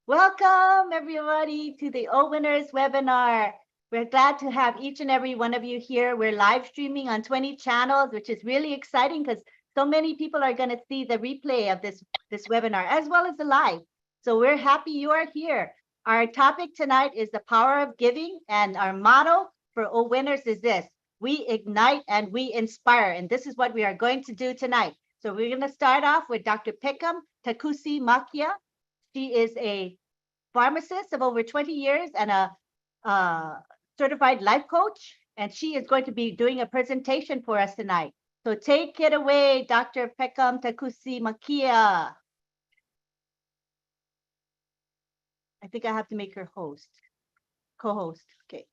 Welcome, everybody, to the OWINNERS webinar. We're glad to have each and every one of you here. We're live streaming on 20 channels, which is really exciting because so many people are going to see the replay of this webinar as well as the live. So we're happy you are here. Our topic tonight is the power of giving, and our motto for OWINNERS is this: we ignite and we inspire. And this is what we are going to do tonight. So we're going to start off with Dr. Peckham Takusi Makia. She is a pharmacist of over 20 years and a certified life coach. And she is going to be doing a presentation for us tonight. So take it away, Dr. Peckham Takusi Makia. I think I have to make her host, co-host. Okay.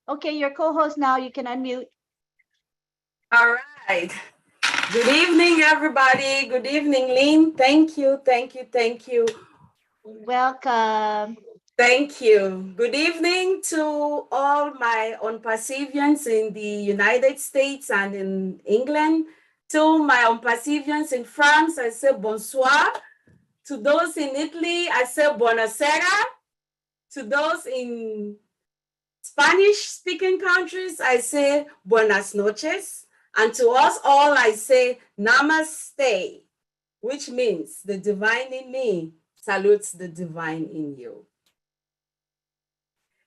Okay, you're co-host now. You can unmute. All right. Good evening, everybody. Good evening, Lynn. Thank you. Welcome. Thank you. Good evening to all my ONPASSIVians in the United States and in England. To my ONPASSIVians in France, I say bonsoir. To those in Italy, I say buonasera. To those in Spanish-speaking countries, I say buenas noches. And to us all, I say namaste, which means the divine in me salutes the divine in you.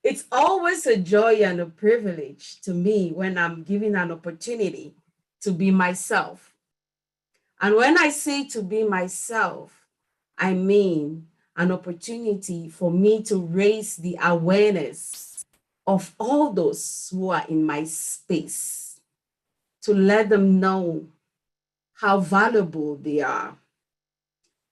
It's always a joy and a privilege to me when I'm given an opportunity to be myself. And when I say to be myself, I mean an opportunity for me to raise the awareness of all those who are in my space, to let them know how valuable they are,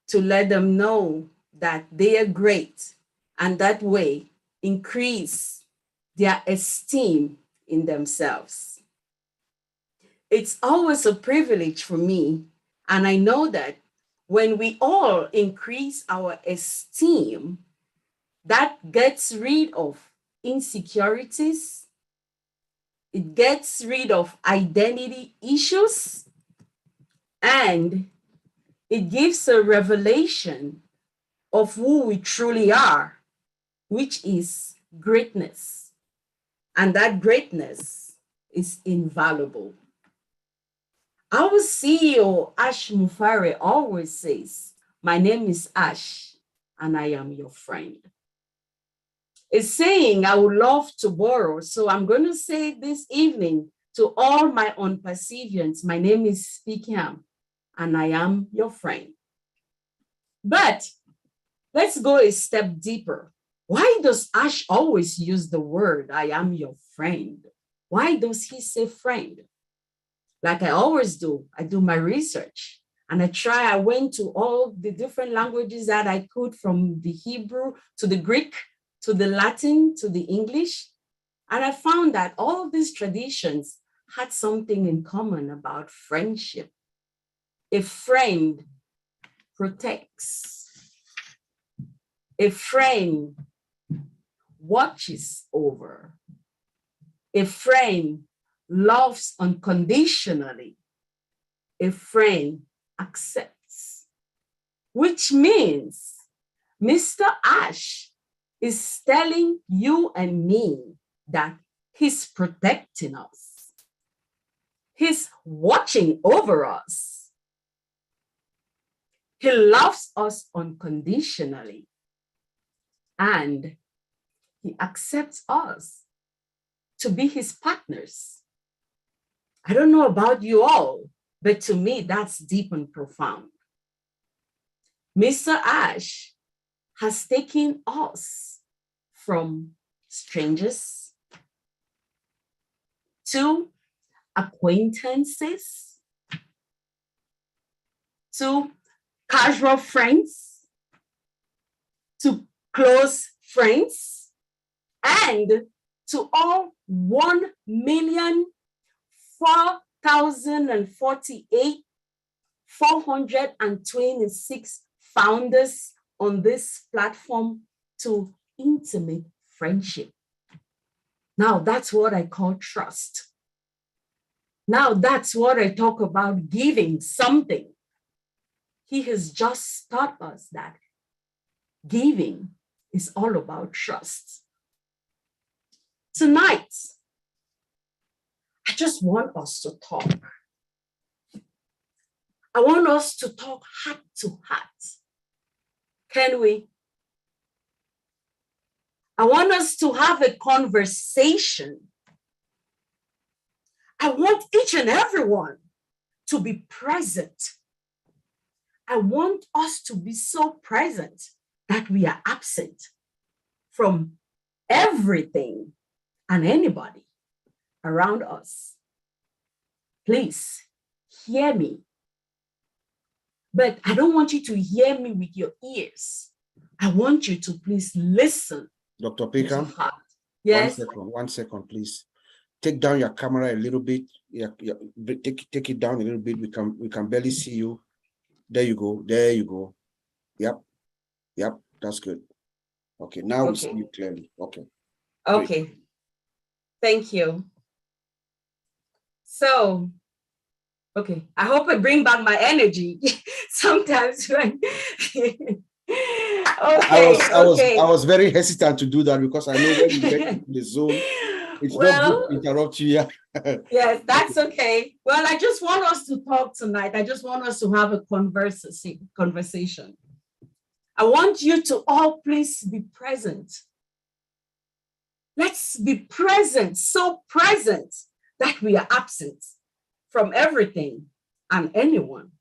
to let them know that they are great, and that way increase their esteem in themselves. It's always a privilege for me, and I know that when we all increase our esteem, that gets rid of insecurities, it gets rid of identity issues, and it gives a revelation of who we truly are, which is greatness. And that greatness is invaluable. Our CEO, Ash Mufare, always says, "My name is Ash, and I am your friend." A saying I would love to borrow, so I'm going to say this evening to all my ONPASSIVians, my name is Speakham, and I am your friend. But let's go a step deeper. Why does Ash always use the word, "I am your friend"? Why does he say friend? Like I always do, I do my research and I went to all the different languages that I could, from the Hebrew to the Greek, to the Latin, to the English. And I found that all of these traditions had something in common about friendship. A friend protects. A friend watches over. A friend loves unconditionally. A friend accepts. Which means Mr. Ash is telling you and me that he's protecting us. He's watching over us. He loves us unconditionally. And he accepts us to be his partners. I don't know about you all, but to me, that's deep and profound. Mr. Ash has taken us from strangers to acquaintances to casual friends to close friends, and to all 1,004,426 founders on this platform to intimate friendship. Now that's what I call trust. Now that's what I talk about, giving something. he has just taught us that giving is all about trust. Tonight, I just want us to talk. I want us to talk heart to heart. Can we? I want us to have a conversation. I want each and everyone to be present. I want us to be so present that we are absent from everything and anybody around us. Please hear me. But I don't want you to hear me with your ears. I want you to please listen. Dr. Peckham, yes. 1 second, please. Take down your camera a little bit. Yeah, take it down a little bit. We can barely see you. There you go. There you go. Yep. That's good. Okay, now we see you clearly. Okay. Okay. Great. Thank you. So, okay, I hope I bring back my energy. Sometimes when I was very hesitant to do that because I know when you get into the zone, it's not good to interrupt you. Yeah. Yes, that's okay. Well, I just want us to talk tonight. I just want us to have a conversation. I want you to all please be present. Let's be present, so present that we are absent from everything and anyone.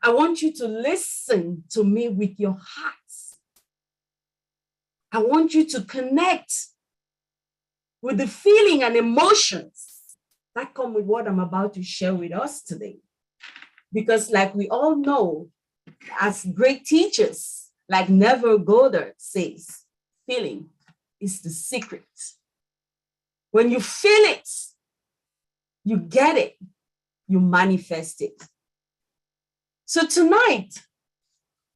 I want you to listen to me with your hearts. I want you to connect with the feeling and emotions that come with what I'm about to share with us today. Because like we all know, as great teachers, like Neville Goddard says, feeling is the secret. When you feel it, you get it, you manifest it. So tonight,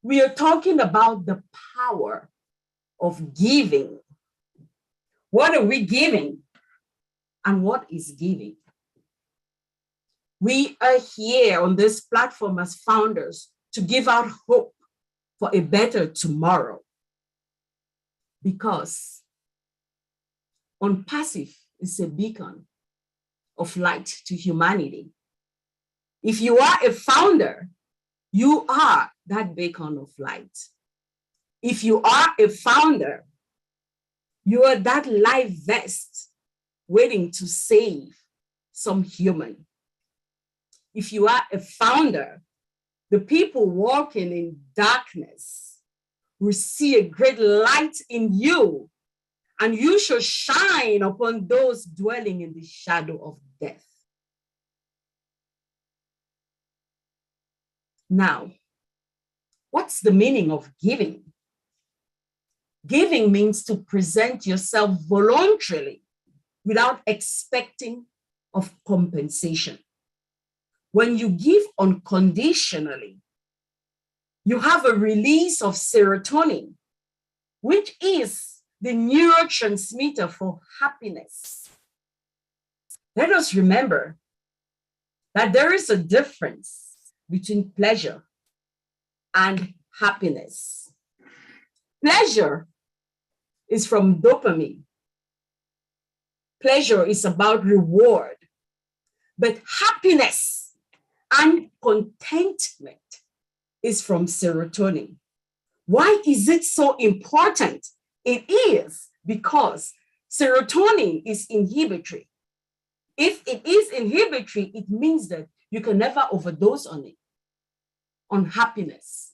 we are talking about the power of giving. What are we giving? And what is giving? We are here on this platform as founders to give out hope for a better tomorrow. Because ONPASSIVE is a beacon of light to humanity. If you are a founder, you are that beacon of light. If you are a founder, you are that life vest waiting to save some human. If you are a founder, the people walking in darkness will see a great light in you, and you shall shine upon those dwelling in the shadow of death. Now, what's the meaning of giving? Giving means to present yourself voluntarily without expecting of compensation. When you give unconditionally, you have a release of serotonin, which is the neurotransmitter for happiness. Let us remember that there is a difference between pleasure and happiness. Pleasure is from dopamine. Pleasure is about reward, but happiness and contentment is from serotonin. Why is it so important? It is because serotonin is inhibitory. If it is inhibitory, it means that you can never overdose on it, on happiness,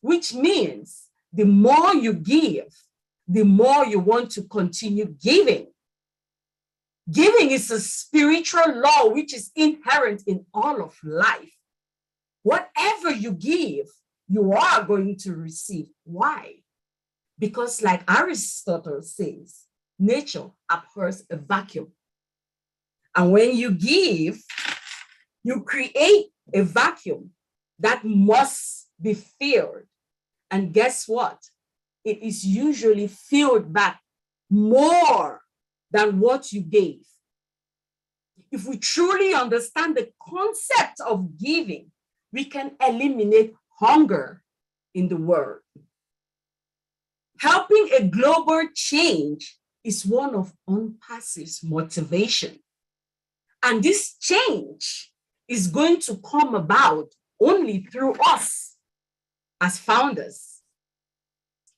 which means the more you give, the more you want to continue giving. Giving is a spiritual law which is inherent in all of life. Whatever you give, you are going to receive. Why? Because like Aristotle says, nature abhors a vacuum. And when you give, you create a vacuum that must be filled. And guess what? It is usually filled back more than what you gave. If we truly understand the concept of giving, we can eliminate hunger in the world. Helping a global change is one of ONPASSIVE's motivation. And this change is going to come about only through us as founders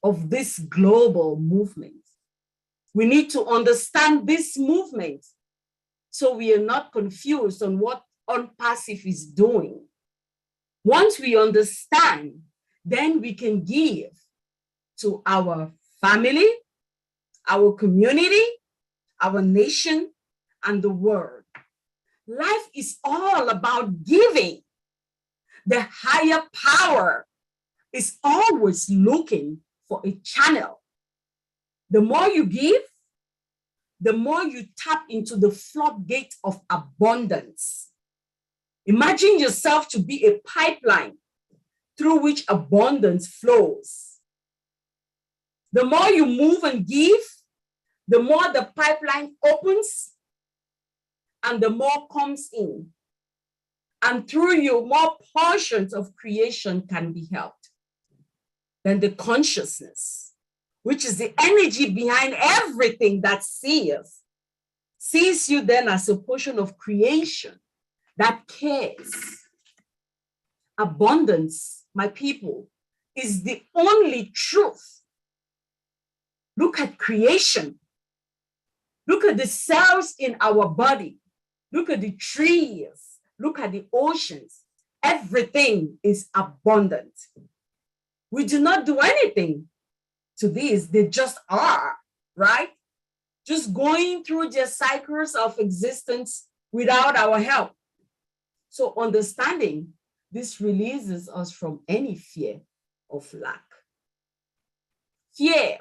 of this global movement. We need to understand this movement so we are not confused on what ONPASSIVE is doing. Once we understand, then we can give to our family, our community, our nation, and the world. Life is all about giving. The higher power is always looking for a channel. The more you give, the more you tap into the floodgate of abundance. Imagine yourself to be a pipeline through which abundance flows. The more you move and give, the more the pipeline opens and the more comes in. And through you, more portions of creation can be helped. Then the consciousness, which is the energy behind everything that sees you then as a portion of creation that cares. Abundance, my people, is the only truth. Look at creation. Look at the cells in our body. Look at the trees. Look at the oceans. Everything is abundant. We do not do anything to these. They just are, right? Just going through their cycles of existence without our help. So understanding this releases us from any fear of lack. Fear.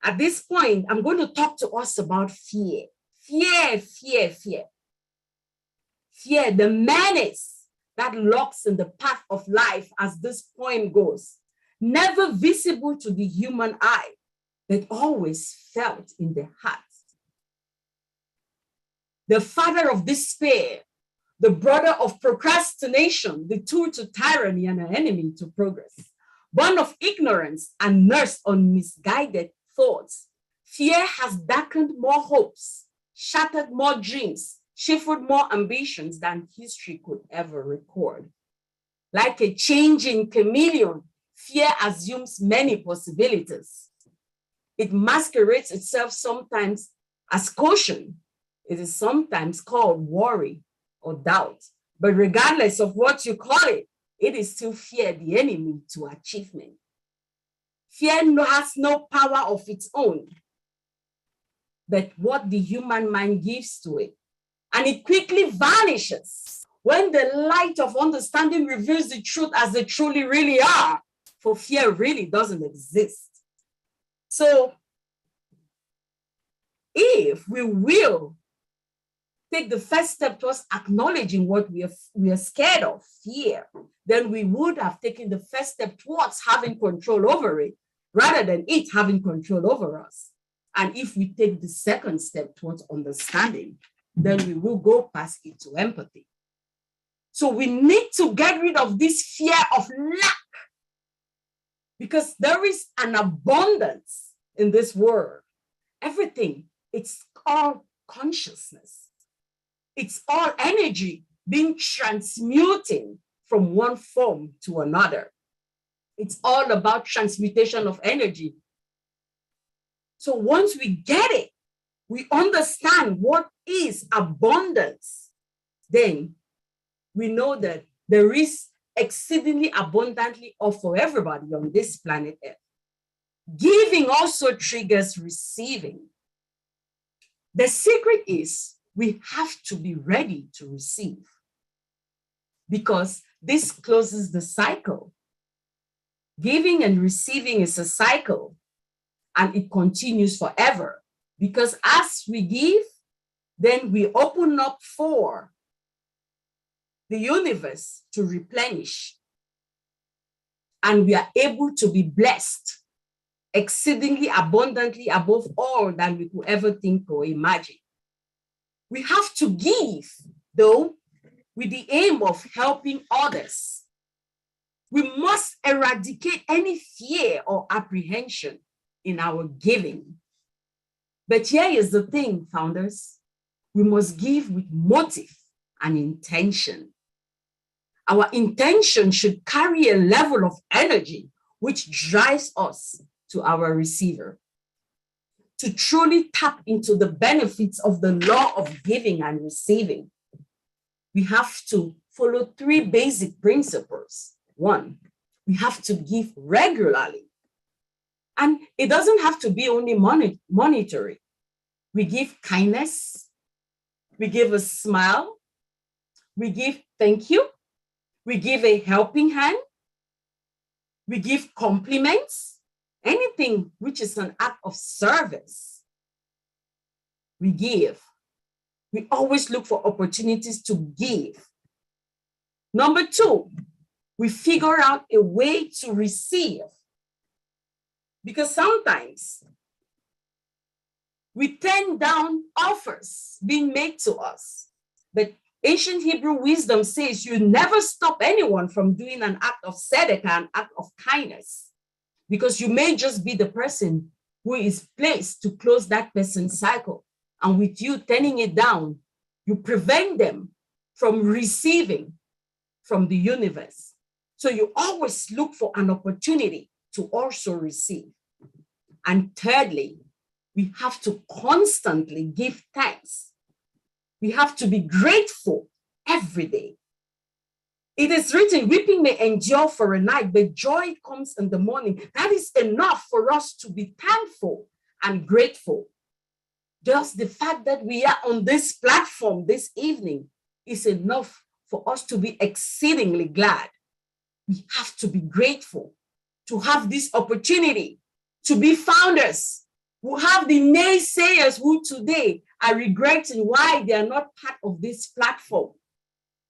At this point, I'm going to talk to us about fear. Fear, fear, fear. Fear, the menace that lurks in the path of life, as this poem goes, never visible to the human eye, but always felt in the heart. The father of despair, the brother of procrastination, the tool to tyranny and an enemy to progress, born of ignorance and nursed on misguided thoughts. Fear has darkened more hopes, shattered more dreams, shifted more ambitions than history could ever record. Like a changing chameleon, fear assumes many possibilities. It masquerades itself sometimes as caution. It is sometimes called worry or doubt. But regardless of what you call it, it is still fear, the enemy to achievement. Fear has no power of its own, but what the human mind gives to it. And it quickly vanishes when the light of understanding reveals the truth as they truly really are, for fear really doesn't exist. So if we will take the first step towards acknowledging what we are scared of, fear, then we would have taken the first step towards having control over it, rather than it having control over us. And if we take the second step towards understanding, then we will go past it to empathy. So we need to get rid of this fear of lack, because there is an abundance in this world. Everything, it's all consciousness. It's all energy being transmuting from one form to another. It's all about transmutation of energy. So once we get it, we understand what is abundance, then we know that there is exceedingly abundantly all for everybody on this planet Earth. Giving also triggers receiving. The secret is we have to be ready to receive, because this closes the cycle. Giving and receiving is a cycle, and it continues forever, because as we give, then we open up for the universe to replenish, and we are able to be blessed exceedingly abundantly above all that we could ever think or imagine. We have to give, though, with the aim of helping others. We must eradicate any fear or apprehension in our giving. But here is the thing, founders. We must give with motive and intention. Our intention should carry a level of energy which drives us to our receiver. To truly tap into the benefits of the law of giving and receiving, we have to follow 3 basic principles. 1, we have to give regularly. And it doesn't have to be only monetary. We give kindness, we give a smile, we give thank you, we give a helping hand, we give compliments, anything which is an act of service. We give. We always look for opportunities to give. Number 2, we figure out a way to receive. Because sometimes we turn down offers being made to us. But ancient Hebrew wisdom says you never stop anyone from doing an act of tzedakah, an act of kindness, because you may just be the person who is placed to close that person's cycle. And with you turning it down, you prevent them from receiving from the universe. So you always look for an opportunity to also receive. And thirdly, we have to constantly give thanks. We have to be grateful every day. It is written, weeping may endure for a night, but joy comes in the morning. That is enough for us to be thankful and grateful. Just the fact that we are on this platform this evening is enough for us to be exceedingly glad. We have to be grateful to have this opportunity to be founders, who have the naysayers who today are regretting why they are not part of this platform.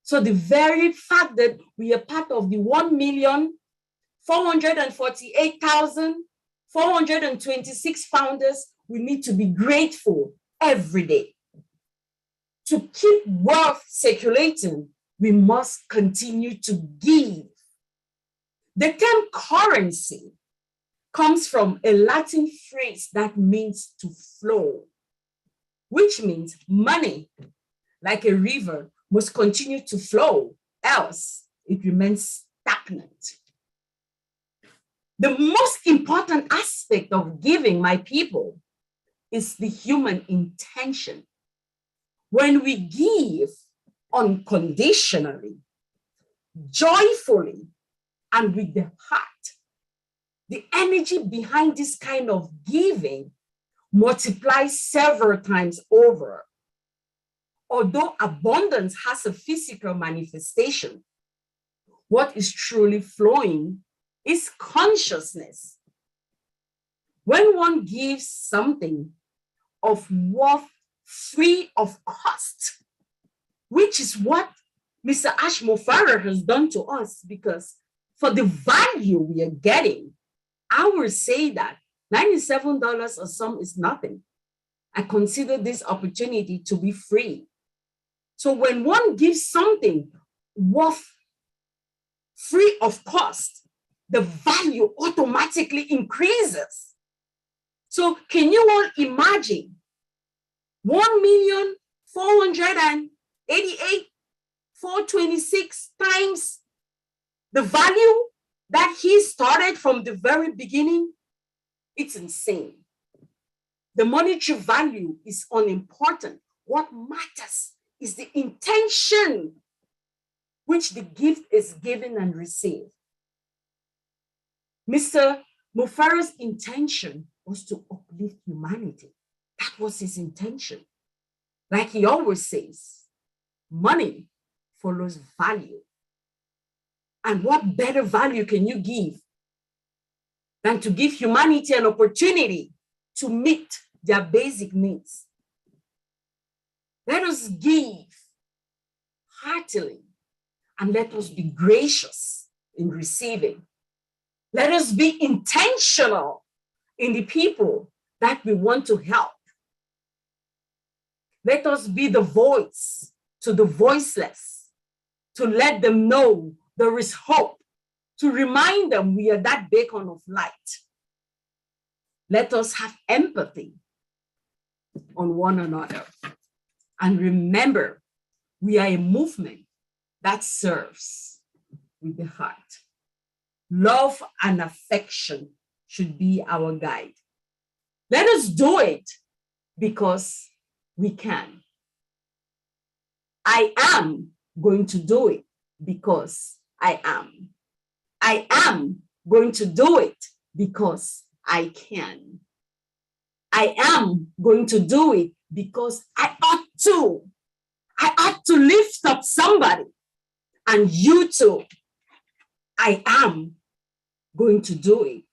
So the very fact that we are part of the 1,448,426 founders, we need to be grateful every day. To keep wealth circulating, we must continue to give. The term currency comes from a Latin phrase that means to flow, which means money, like a river, must continue to flow, else it remains stagnant. The most important aspect of giving, my people, is the human intention. When we give unconditionally, joyfully, and with the heart, the energy behind this kind of giving multiplies several times over. Although abundance has a physical manifestation, what is truly flowing is consciousness. When one gives something of worth free of cost, which is what Mr. Ashmo Farrer has done to us, because for the value we are getting, I will say that $97 or some is nothing. I consider this opportunity to be free. So when one gives something worth free of cost, the value automatically increases. So can you all imagine 1,488,426 times the value that he started from the very beginning? It's insane. The monetary value is unimportant. What matters is the intention which the gift is given and received. Mr. Mufarah's intention was to uplift humanity. That was his intention. Like he always says, money follows value. And what better value can you give than to give humanity an opportunity to meet their basic needs? Let us give heartily, and let us be gracious in receiving. Let us be intentional in the people that we want to help. Let us be the voice to the voiceless. to let them know there is hope, to remind them we are that beacon of light. Let us have empathy on one another. And remember, we are a movement that serves with the heart. Love and affection should be our guide. Let us do it because we can. I am going to do it because I am. I am going to do it because I can. I am going to do it because I ought to. I ought to lift up somebody. And you too. I am going to do it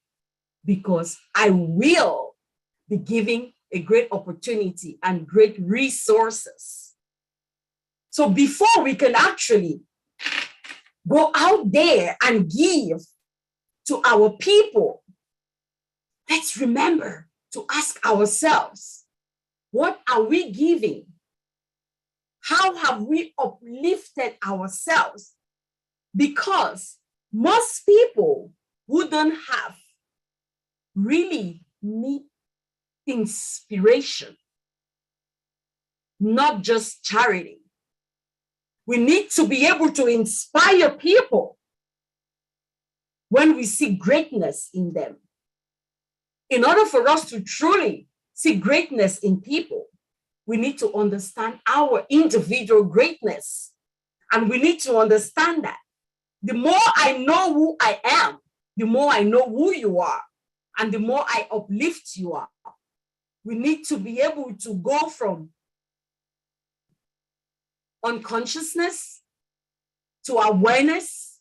because I will be giving a great opportunity and great resources. So before we can actually go out there and give to our people, let's remember to ask ourselves, what are we giving? How have we uplifted ourselves? Because most people who don't have really need inspiration, not just charity. We need to be able to inspire people when we see greatness in them. In order for us to truly see greatness in people, we need to understand our individual greatness. And we need to understand that the more I know who I am, the more I know who you are, and the more I uplift you up. We need to be able to go from unconsciousness to awareness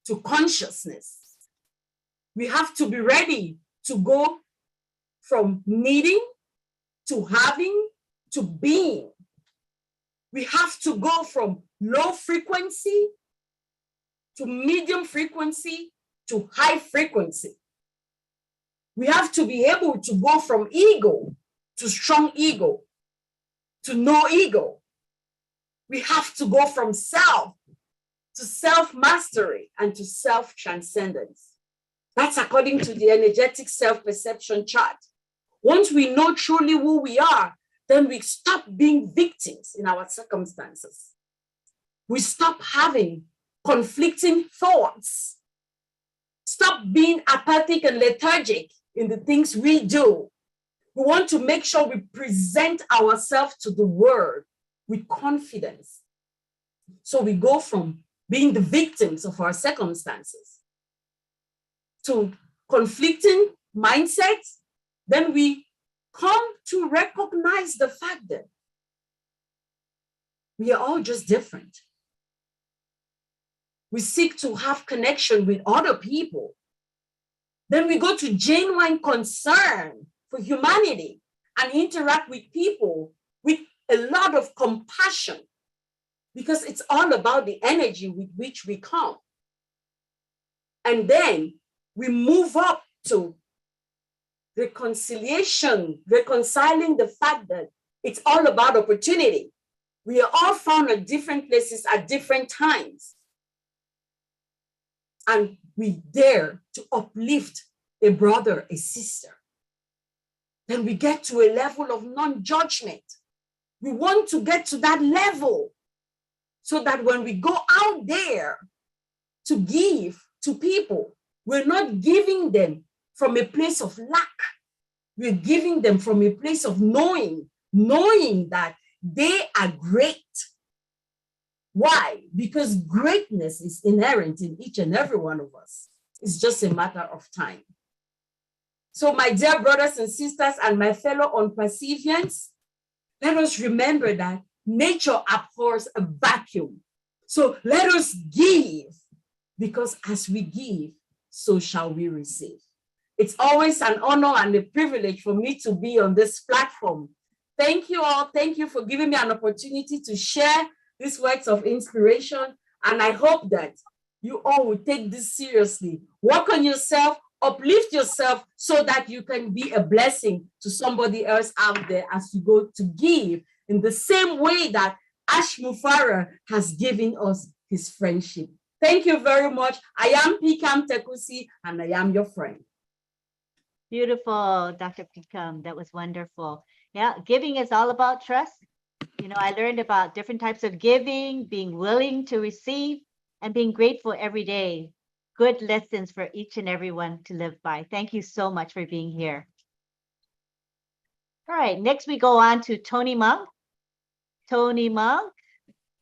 to consciousness. We have to be ready to go from needing to having to being. We have to go from low frequency to medium frequency to high frequency. We have to be able to go from ego to strong ego to no ego. We have to go from self to self-mastery and to self-transcendence. That's according to the energetic self-perception chart. Once we know truly who we are, then we stop being victims in our circumstances. We stop having conflicting thoughts. Stop being apathic and lethargic in the things we do. We want to make sure we present ourselves to the world with confidence. So we go from being the victims of our circumstances to conflicting mindsets. Then we come to recognize the fact that we are all just different. We seek to have connection with other people. Then we go to genuine concern for humanity and interact with people with a lot of compassion, because it's all about the energy with which we come. And then we move up to reconciliation, reconciling the fact that it's all about opportunity. We are all found at different places at different times. And we dare to uplift a brother, a sister. Then we get to a level of non-judgment. We want to get to that level so that when we go out there to give to people, we're not giving them from a place of lack. We're giving them from a place of knowing that they are great. Why? Because greatness is inherent in each and every one of us. It's just a matter of time. So my dear brothers and sisters and my fellow ONPASSIVians, let us remember that nature abhors a vacuum. So let us give, because as we give, so shall we receive. It's always an honor and a privilege for me to be on this platform. Thank you all. Thank you for giving me an opportunity to share these words of inspiration. And I hope that you all will take this seriously. Work on yourself, uplift yourself so that you can be a blessing to somebody else out there as you go to give in the same way that Ash Mufara has given us his friendship. Thank you very much. I am Pikam Tekusi, and I am your friend. Beautiful, Dr. Pikam. That was wonderful. Yeah, giving is all about trust. You know, I learned about different types of giving, being willing to receive, and being grateful every day. Good lessons for each and every one to live by. Thank you so much for being here. All right, next we go on to Tony Monk. Tony Monk,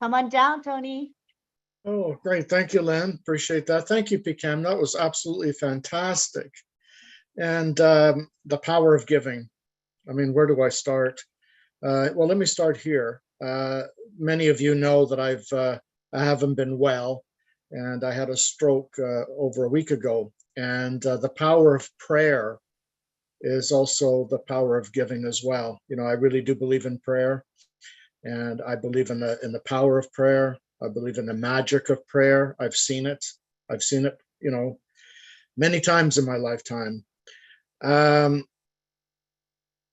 come on down, Tony. Oh, great. Thank you, Lynn. Appreciate that. Thank you, Pikam. That was absolutely fantastic. And the power of giving. I mean, where do I start? Well, let me start here. Many of you know that I haven't been well, and I had a stroke over a week ago. And the power of prayer is also the power of giving as well. You know, I really do believe in prayer, and I believe in the power of prayer. I believe in the magic of prayer. I've seen it. You know, many times in my lifetime.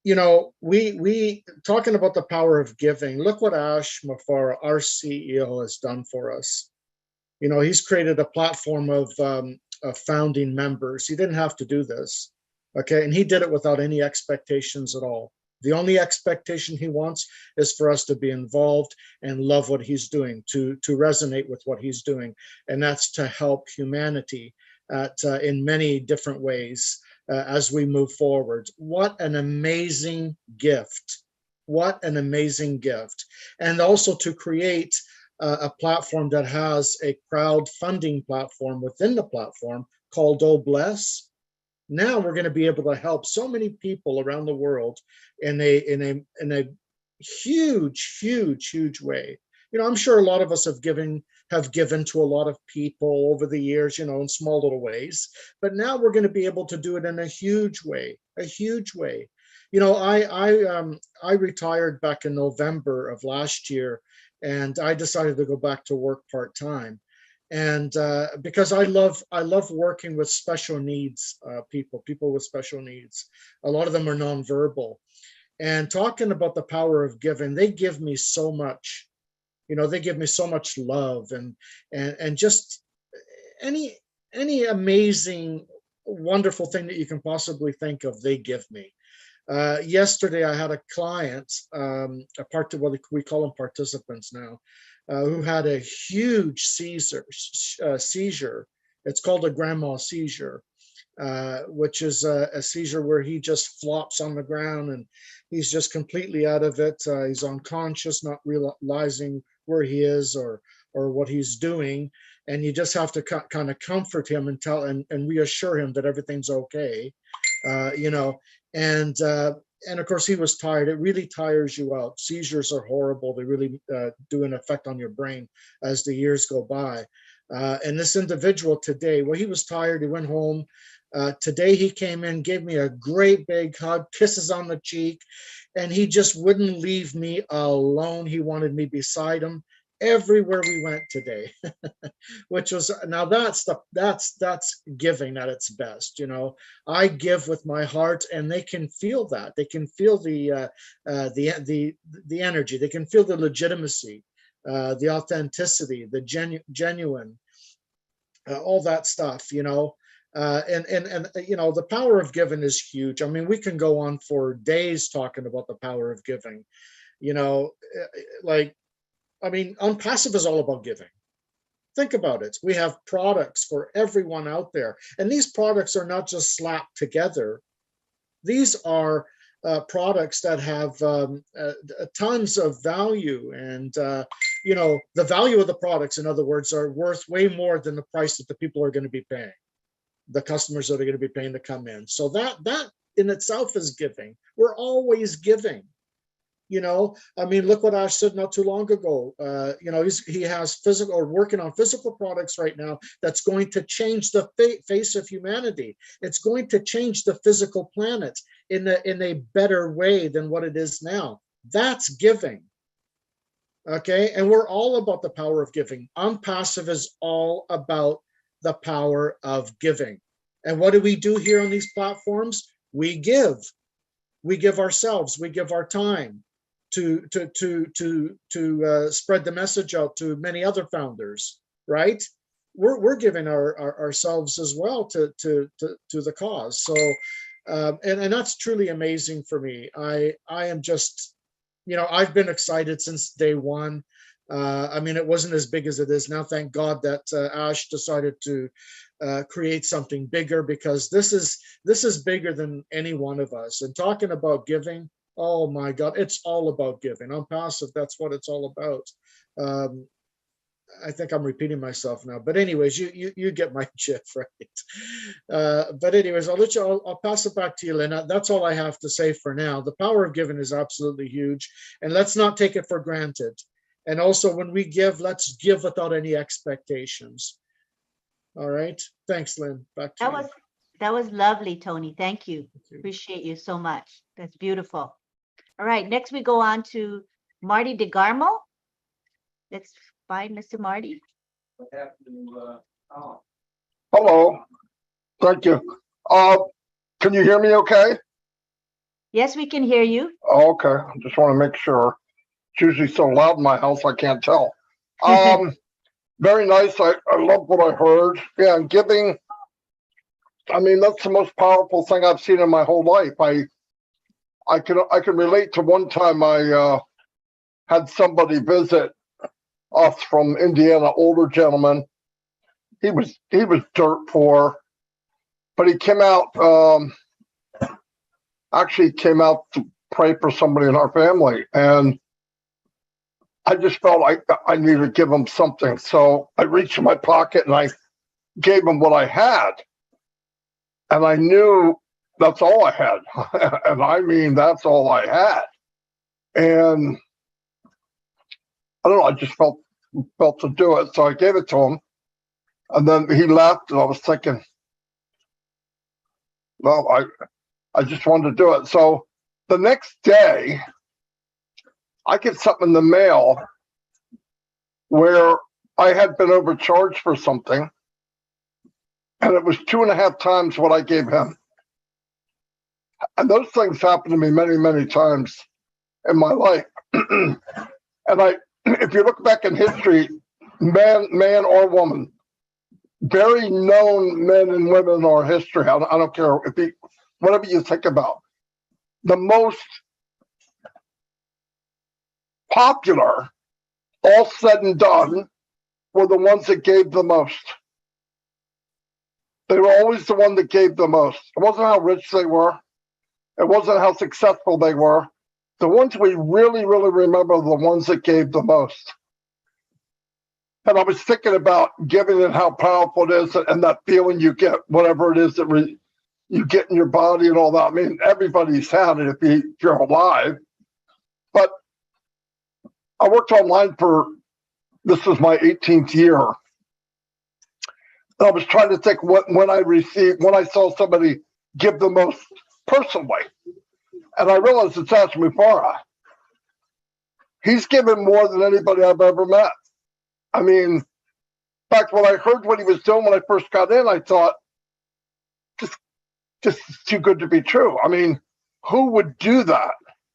You know, we talking about the power of giving. Look what Ash Mafara, our CEO, has done for us. You know, he's created a platform of founding members. He didn't have to do this, okay? And he did it without any expectations at all. The only expectation he wants is for us to be involved and love what he's doing, to resonate with what he's doing, and that's to help humanity in many different ways. As we move forward. What an amazing gift. What an amazing gift. And also to create a platform that has a crowdfunding platform within the platform called OWINNERS. Now we're going to be able to help so many people around the world in a huge way. You know, I'm sure a lot of us have given to a lot of people over the years, you know, in small little ways. But now we're going to be able to do it in a huge way. You know, I retired back in November of last year, and I decided to go back to work part-time. And because I love working with special needs people with special needs. A lot of them are nonverbal. And talking about the power of giving, they give me so much. You know, they give me so much love and just any amazing, wonderful thing that you can possibly think of, they give me. Yesterday, I had a client, we call them participants now, who had a huge seizure. It's called a grand mal seizure, which is a seizure where he just flops on the ground and he's just completely out of it. He's unconscious, not realizing where he is or what he's doing, and you just have to kind of comfort him and tell and reassure him that everything's okay, you know. And of course he was tired. It really tires you out. Seizures are horrible. They really do an effect on your brain as the years go by. And this individual today, well, he was tired. He went home. Today he came in, gave me a great big hug, kisses on the cheek, and he just wouldn't leave me alone. He wanted me beside him everywhere we went today, which was, now that's giving at its best. You know, I give with my heart, and they can feel that. They can feel the energy. They can feel the legitimacy, the authenticity, the genuine, all that stuff. You know. And you know, the power of giving is huge. I mean, we can go on for days talking about the power of giving. You know, like, I mean, ONPASSIVE is all about giving. Think about it. We have products for everyone out there, and these products are not just slapped together. These are products that have tons of value, and you know, the value of the products, in other words, are worth way more than the price that the people are going to be paying. The customers that are going to be paying to come in. So that in itself is giving. We're always giving. You know, I mean, look what Ash said not too long ago. You know, he has physical, or working on physical products right now that's going to change the face of humanity. It's going to change the physical planet in a better way than what it is now. That's giving. Okay, and we're all about the power of giving. ONPASSIVE is all about the power of giving. And what do we do here on these platforms? We give. We give ourselves. We give our time to spread the message out to many other founders. right? We're giving ourselves as well to the cause. So, and that's truly amazing for me. I am just, I've been excited since day one. I mean, it wasn't as big as it is now. Thank God that Ash decided to create something bigger, because this is bigger than any one of us. And talking about giving, oh my God, it's all about giving. ONPASSIVE, that's what it's all about. I think I'm repeating myself now, but anyways, you get my gist, right? But anyways, I'll pass it back to you, Lynn. That's all I have to say for now. The power of giving is absolutely huge, and let's not take it for granted. And also, when we give, let's give without any expectations. All right. Thanks, Lynn. Back to you. That was lovely, Tony. Thank you. Thank you. Appreciate you so much. That's beautiful. All right, next we go on to Marty DeGarmo. Let's find Mr. Marty. Hello. Thank you. Can you hear me okay? Yes, we can hear you. Okay. I just want to make sure. It's usually so loud in my house, I can't tell. Very nice. I love what I heard. Yeah, and giving, I mean, that's the most powerful thing I've seen in my whole life. I can relate to one time I had somebody visit us from Indiana, older gentleman. He was dirt poor, but he came out, actually came out to pray for somebody in our family. And I just felt like I needed to give him something. So I reached in my pocket and I gave him what I had. And I knew that's all I had. And I mean, that's all I had. And I don't know, I just felt to do it. So I gave it to him. And then he left and I was thinking, well, I just wanted to do it. So the next day, I get something in the mail where I had been overcharged for something, and it was 2.5 times what I gave him. And those things happened to me many, many times in my life. And if you look back in history, man or woman, very known men and women in our history, I don't care whatever you think about, the most popular, all said and done, were the ones that gave the most. They were always the one that gave the most. It wasn't how rich they were. It wasn't how successful they were. The ones we really, really remember are the ones that gave the most. And I was thinking about giving and how powerful it is, and that feeling you get, whatever it is that you get in your body and all that. I mean, everybody's had it if you're alive. But I worked online this was my 18th year. And I was trying to think when I saw somebody give the most personally. And I realized it's Ash Mufara. He's given more than anybody I've ever met. I mean, in fact, when I heard what he was doing when I first got in, I thought, just too good to be true. I mean, who would do that?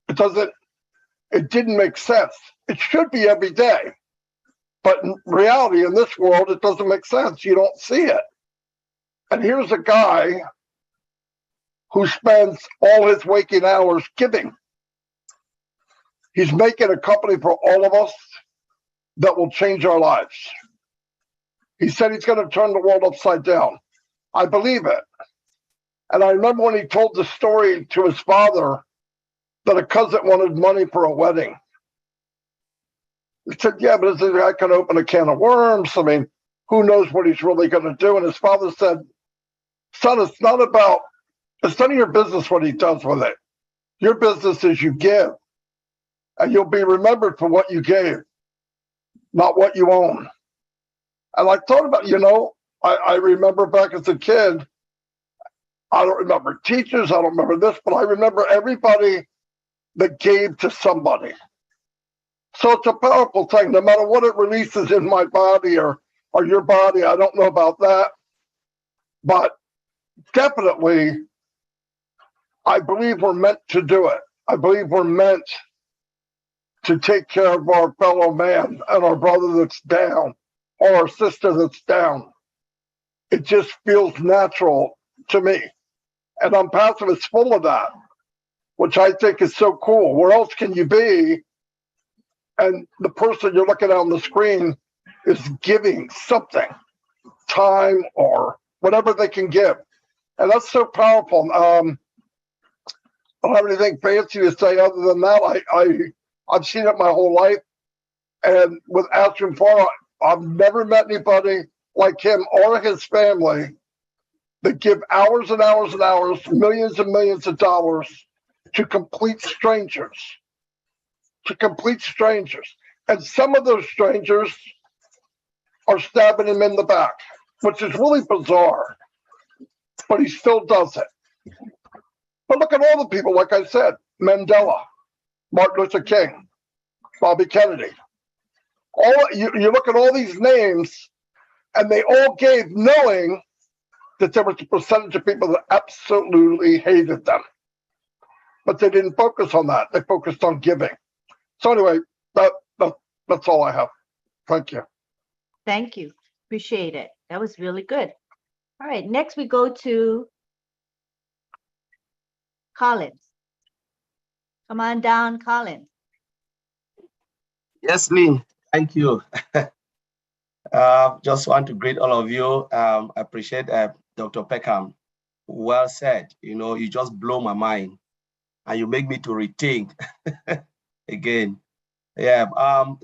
It didn't make sense. It should be every day. But in reality, in this world, it doesn't make sense. You don't see it. And here's a guy who spends all his waking hours giving. He's making a company for all of us that will change our lives. He said he's going to turn the world upside down. I believe it. And I remember when he told the story to his father that a cousin wanted money for a wedding. He said, yeah, but this guy can open a can of worms. I mean, who knows what he's really going to do? And his father said, son, it's none of your business what he does with it. Your business is you give. And you'll be remembered for what you gave, not what you own. And I thought about, I remember back as a kid, I don't remember teachers, I don't remember this, but I remember everybody that gave to somebody. So it's a powerful thing, no matter what it releases in my body or your body. I don't know about that. But definitely, I believe we're meant to do it. I believe we're meant to take care of our fellow man and our brother that's down, or a sister that's down. It just feels natural to me. And ONPASSIVE is full of that, which I think is so cool. Where else can you be? And the person you're looking at on the screen is giving something, time or whatever they can give. And that's so powerful. I don't have anything fancy to say other than that. I've seen it my whole life. And with Ashton Farr, I've never met anybody like him or his family that give hours and hours and hours, millions and millions of dollars to complete strangers. To complete strangers. And some of those strangers are stabbing him in the back, which is really bizarre. But he still does it. But look at all the people, like I said, Mandela, Martin Luther King, Bobby Kennedy. You look at all these names, and they all gave knowing that there was a percentage of people that absolutely hated them. But they didn't focus on that. They focused on giving. So anyway, that's all I have. Thank you. Thank you. Appreciate it. That was really good. All right, next we go to Collins. Come on down, Collins. Yes, Lynn, thank you. Just want to greet all of you. Appreciate Dr. Peckham. Well said. You know, you just blow my mind and you make me to rethink again. Yeah,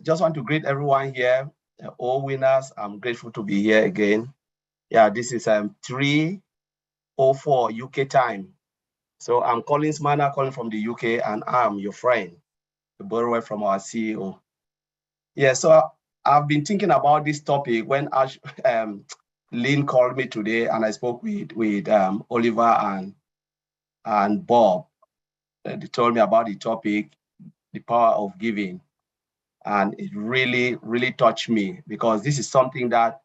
just want to greet everyone here. All winners, I'm grateful to be here again. Yeah, this is 3:04 UK time. So I'm Collins Manor, calling from the UK, and I'm your friend, the borrower from our CEO. Yeah, so I've been thinking about this topic when Lynn called me today, and I spoke with Oliver and Bob. They told me about the topic, the power of giving. And it really, really touched me, because this is something that,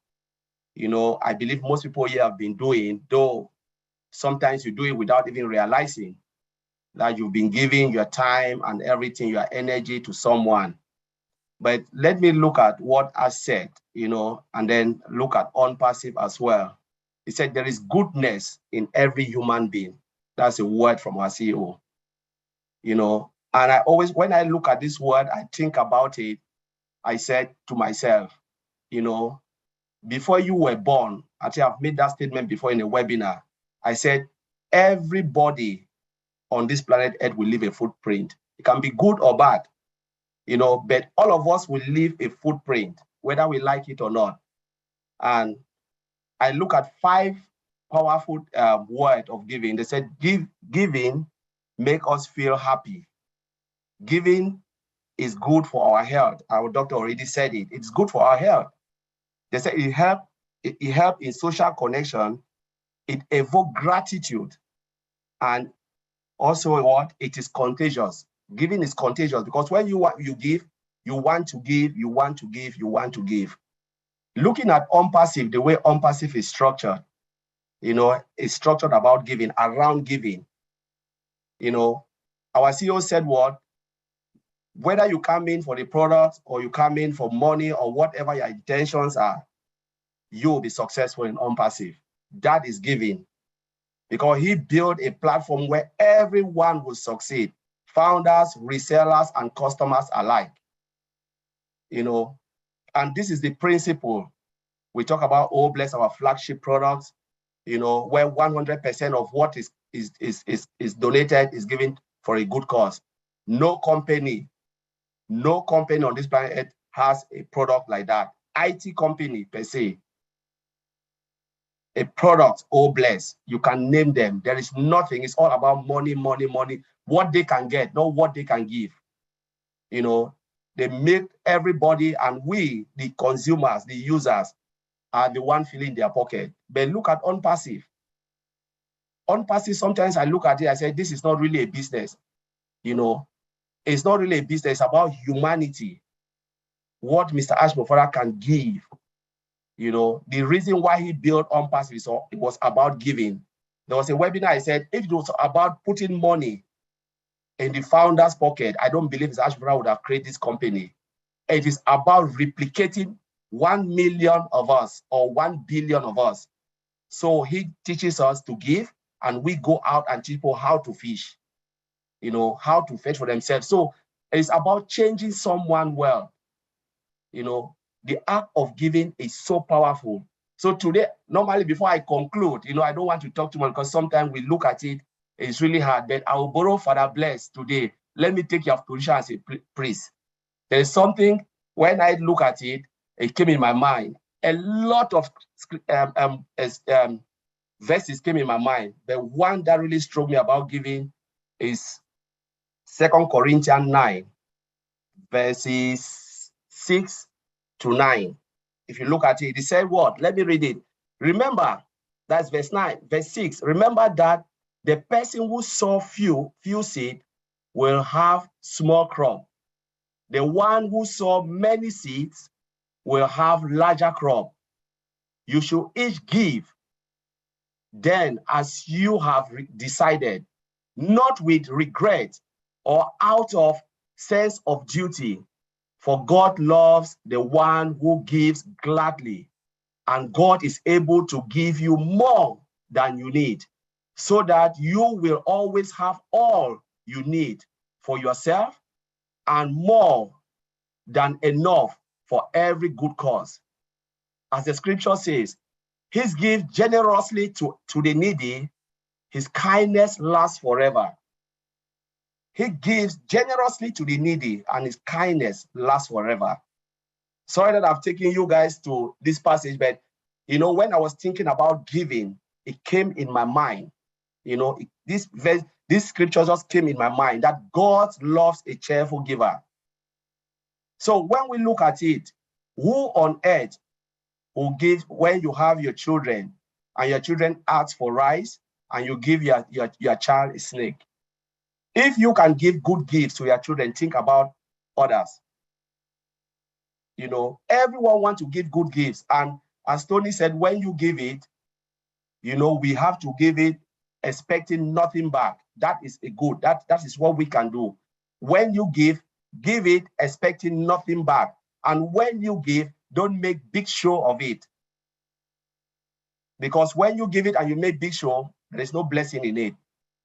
you know, I believe most people here have been doing, though sometimes you do it without even realizing that you've been giving your time and everything, your energy to someone. But let me look at what I said, you know, and then look at ONPASSIVE as well. He said there is goodness in every human being. That's a word from our CEO, you know. And I always, when I look at this word, I think about it. I said to myself, you know, before you were born, I think I've made that statement before in a webinar. I said, everybody on this planet Earth will leave a footprint. It can be good or bad, you know, but all of us will leave a footprint, whether we like it or not. And I look at 5 powerful words of giving. They said, giving make us feel happy. Giving is good for our health. Our doctor already said it. It's good for our health. They said it helps in social connection. It evokes gratitude. And also what? It is contagious. Giving is contagious, because when you give, you want to give, you want to give, you want to give. Looking at ONPASSIVE, the way ONPASSIVE is structured, you know, it's structured about giving, around giving. You know, our CEO said what? Whether you come in for the product or you come in for money or whatever your intentions are, you will be successful in ONPASSIVE. That is giving, because he built a platform where everyone will succeed. Founders, resellers, and customers alike. You know, and this is the principle. We talk about OBLESS, our flagship products, you know, where 100% of what is donated is given for a good cause. No company on this planet has a product like that. IT company per se, a product, OBLESS, you can name them. There is nothing. It's all about money, money, money. What they can get, not what they can give. You know, they make everybody, and we, the consumers, the users, are the one filling their pocket. But look at ONPASSIVE. ONPASSIVE, sometimes I look at it, I say, this is not really a business. You know, it's not really a business. It's about humanity. What Mr. Ashton Farr can give. You know, the reason why he built ONPASSIVE is it was about giving. There was a webinar, I said, if it was about putting money in the founder's pocket, I don't believe Mr. Ashton Farr would have created this company. It is about replicating 1 million of us or 1 billion of us. So he teaches us to give, and we go out and teach people how to fish, you know, how to fetch for themselves. So it's about changing someone well. You know, the act of giving is so powerful. So today, normally before I conclude, you know, I don't want to talk too much because sometimes we look at it, it's really hard, but I will borrow Father Bless today. Let me take your position as a priest. There is something, when I look at it, it came in my mind. A lot of verses came in my mind. The one that really struck me about giving is 2 Corinthians 9, verses 6 to 9. If you look at it, it said what? Let me read it. Remember, that's verse 9. Verse 6, remember that the person who sow few seed will have small crop. The one who sow many seeds will have larger crop. You should each give then as you have decided, not with regret or out of sense of duty, for God loves the one who gives gladly, and God is able to give you more than you need, so that you will always have all you need for yourself and more than enough for every good cause. As the scripture says, He gives generously to the needy, his kindness lasts forever. He gives generously to the needy, and his kindness lasts forever. Sorry that I've taken you guys to this passage, but you know, when I was thinking about giving, it came in my mind. You know, this scripture just came in my mind that God loves a cheerful giver. So when we look at it, who on earth will give when you have your children and your children ask for rice and you give your child a snake? If you can give good gifts to your children, think about others. You know, everyone wants to give good gifts. And as Tony said, when you give it, you know, we have to give it expecting nothing back. That is a good, that is what we can do. When you give it expecting nothing back. And when you give, don't make big show of it. Because when you give it and you make big show, there is no blessing in it.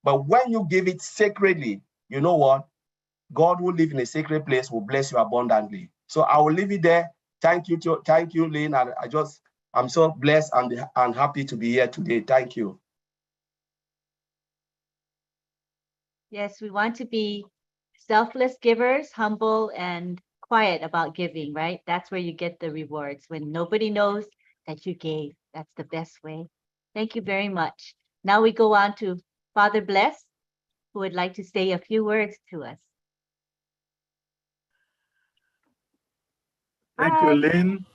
But when you give it sacredly, you know what? God who lives in a sacred place will bless you abundantly. So I will leave it there. Thank you, Lynn. And I'm so blessed and happy to be here today. Thank you. Yes, we want to be selfless givers, humble and quiet about giving, right? That's where you get the rewards, when nobody knows that you gave. That's the best way. Thank you very much. Now we go on to Father Bless, who would like to say a few words to us. Thank Hi. you, Lynn.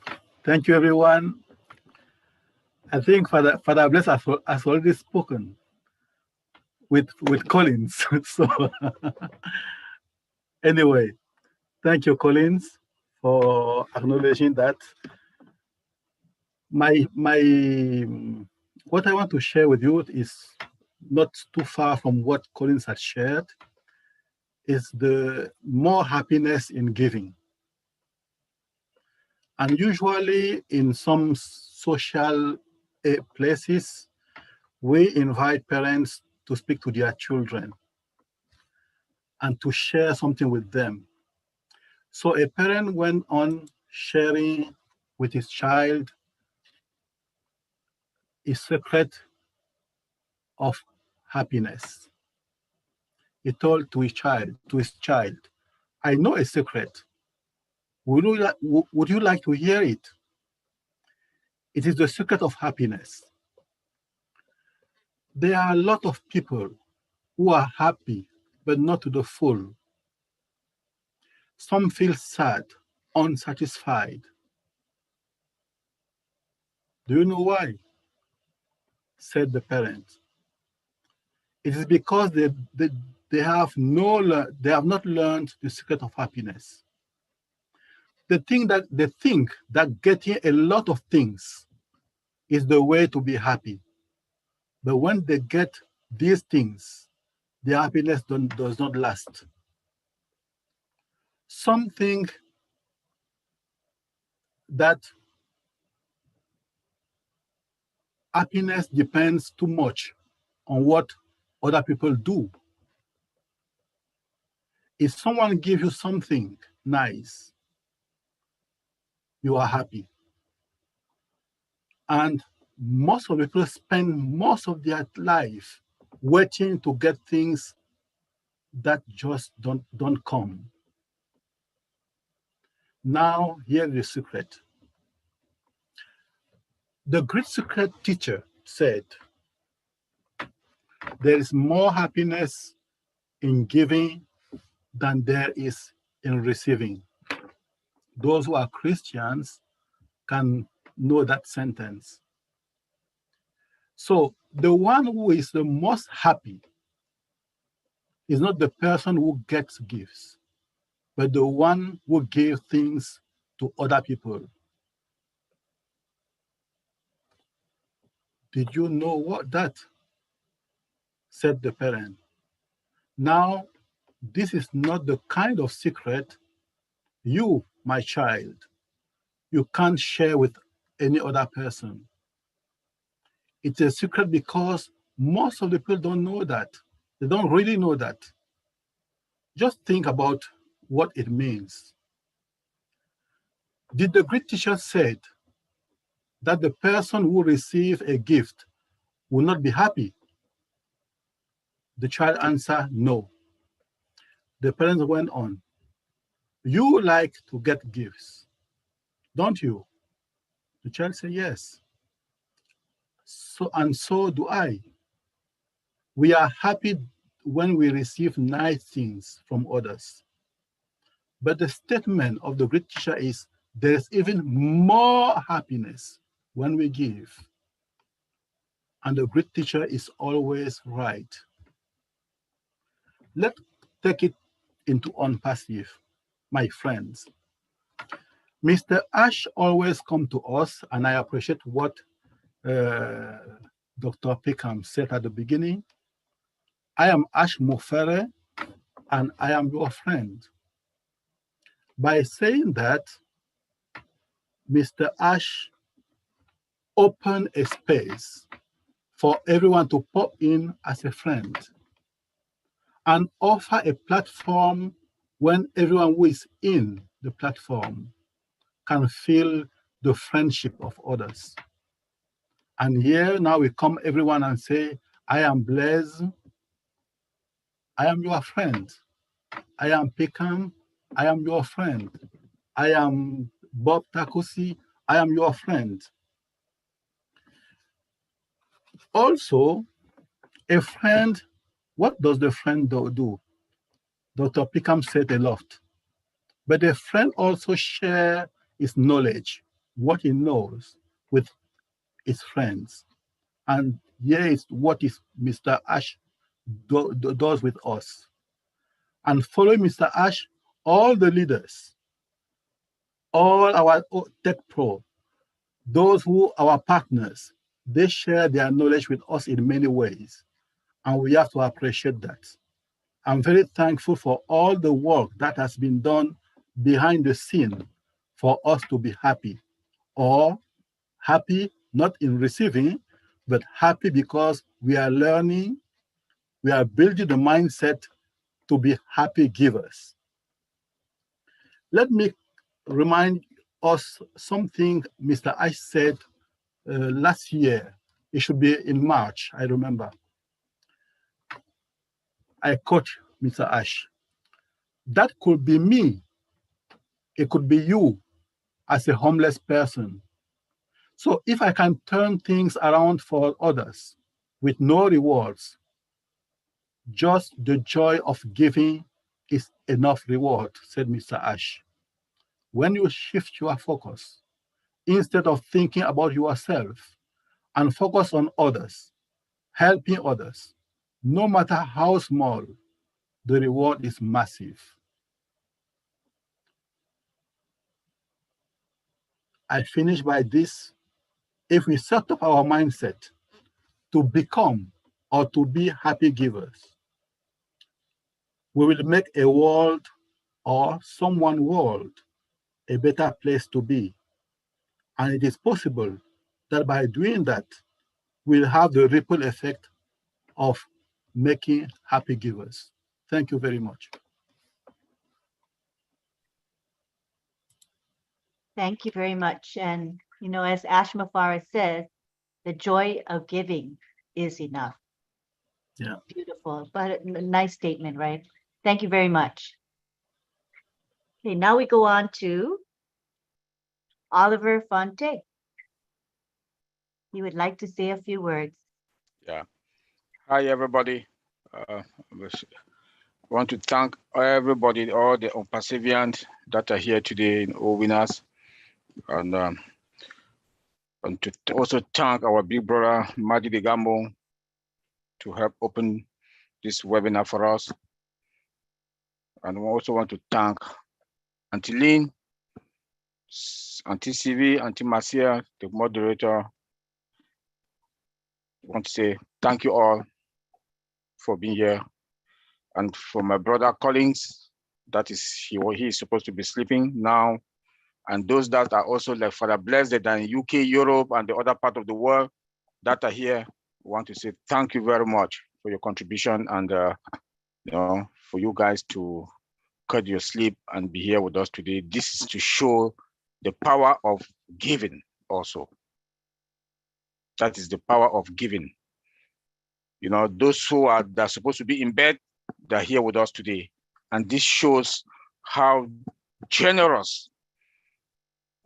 Thank you, everyone. I think Father Bless has already spoken with Collins. So anyway, thank you, Collins, for acknowledging that. What I want to share with you is not too far from what Collins had shared, is the more happiness in giving. And usually in some social places, we invite parents to speak to their children and to share something with them. So a parent went on sharing with his child a secret of happiness. He told to his child, I know a secret. Would you like to hear it? It is the secret of happiness. There are a lot of people who are happy, but not to the full. Some feel sad, unsatisfied. Do you know why? Said the parent. It is because they have not learned the secret of happiness. They think that getting a lot of things is the way to be happy. But when they get these things, the happiness does not last. Some think that happiness depends too much on what other people do. If someone gives you something nice, you are happy. And most of the people spend most of their life waiting to get things that just don't come. Now, here's the secret. The great secret teacher said, there is more happiness in giving than there is in receiving. Those who are Christians can know that sentence. So the one who is the most happy is not the person who gets gifts, but the one who gave things to other people. Did you know what that? Said the parent. Now, this is not the kind of secret you, my child, you can't share with any other person. It's a secret because most of the people don't know that. They don't really know that. Just think about what it means. Did the great teacher said that the person who receives a gift will not be happy? The child answered, no. The parents went on. You like to get gifts, don't you? The child said, yes. So do I. We are happy when we receive nice things from others. But the statement of the great teacher is, there is even more happiness when we give. And the great teacher is always right. Let's take it into ONPASSIVE, my friends. Mr. Ash always come to us, and I appreciate what Dr. Peckham said at the beginning. I am Ash Mufere, and I am your friend. By saying that, Mr. Ash opened a space for everyone to pop in as a friend and offer a platform when everyone who is in the platform can feel the friendship of others. And here now we come everyone and say, I am Blaise, I am your friend. I am Peckham, I am your friend. I am Bob Takusi, I am your friend. Also, a friend, what does the friend do? Dr. Peckham said a lot. But a friend also shares his knowledge, what he knows, with his friends. And here is what Mr. Ash does with us. And following Mr. Ash, all the leaders, all our tech pro, those who are our partners, they share their knowledge with us in many ways. And we have to appreciate that. I'm very thankful for all the work that has been done behind the scene for us to be happy, or happy not in receiving, but happy because we are learning, we are building the mindset to be happy givers. Let me remind us something Mr. Ash said last year. It should be in March, I remember. I quote Mr. Ash. That could be me. It could be you as a homeless person. So if I can turn things around for others with no rewards, just the joy of giving is enough reward, said Mr. Ash. When you shift your focus, instead of thinking about yourself and focus on others, helping others, no matter how small, the reward is massive. I finish by this. If we set up our mindset to become or to be happy givers, we will make a world or someone's world a better place to be. And it is possible that by doing that, will have the ripple effect of making happy givers. Thank you very much. Thank you very much. And, you know, as Ashma Farah says, the joy of giving is enough. Yeah. Beautiful, but a nice statement, right? Thank you very much. Okay, now we go on to Oliver Fonte. He would like to say a few words. Yeah. Hi, everybody. I want to thank everybody, all the ONPASSIVians that are here today in All Winners. And to also thank our big brother, Madi Gambo, to help open this webinar for us. And we also want to thank Auntie Lynn, Auntie CV, Auntie Marcia, the moderator. I want to say thank you all for being here. And for my brother Collins, that is, he is supposed to be sleeping now. And those that are also like Father Blessed that are in UK, Europe, and the other part of the world that are here, I want to say thank you very much for your contribution and you know, for you guys to cut your sleep and be here with us today. This is to show the power of giving also. That is the power of giving. You know, those who are that are supposed to be in bed, they're here with us today. And this shows how generous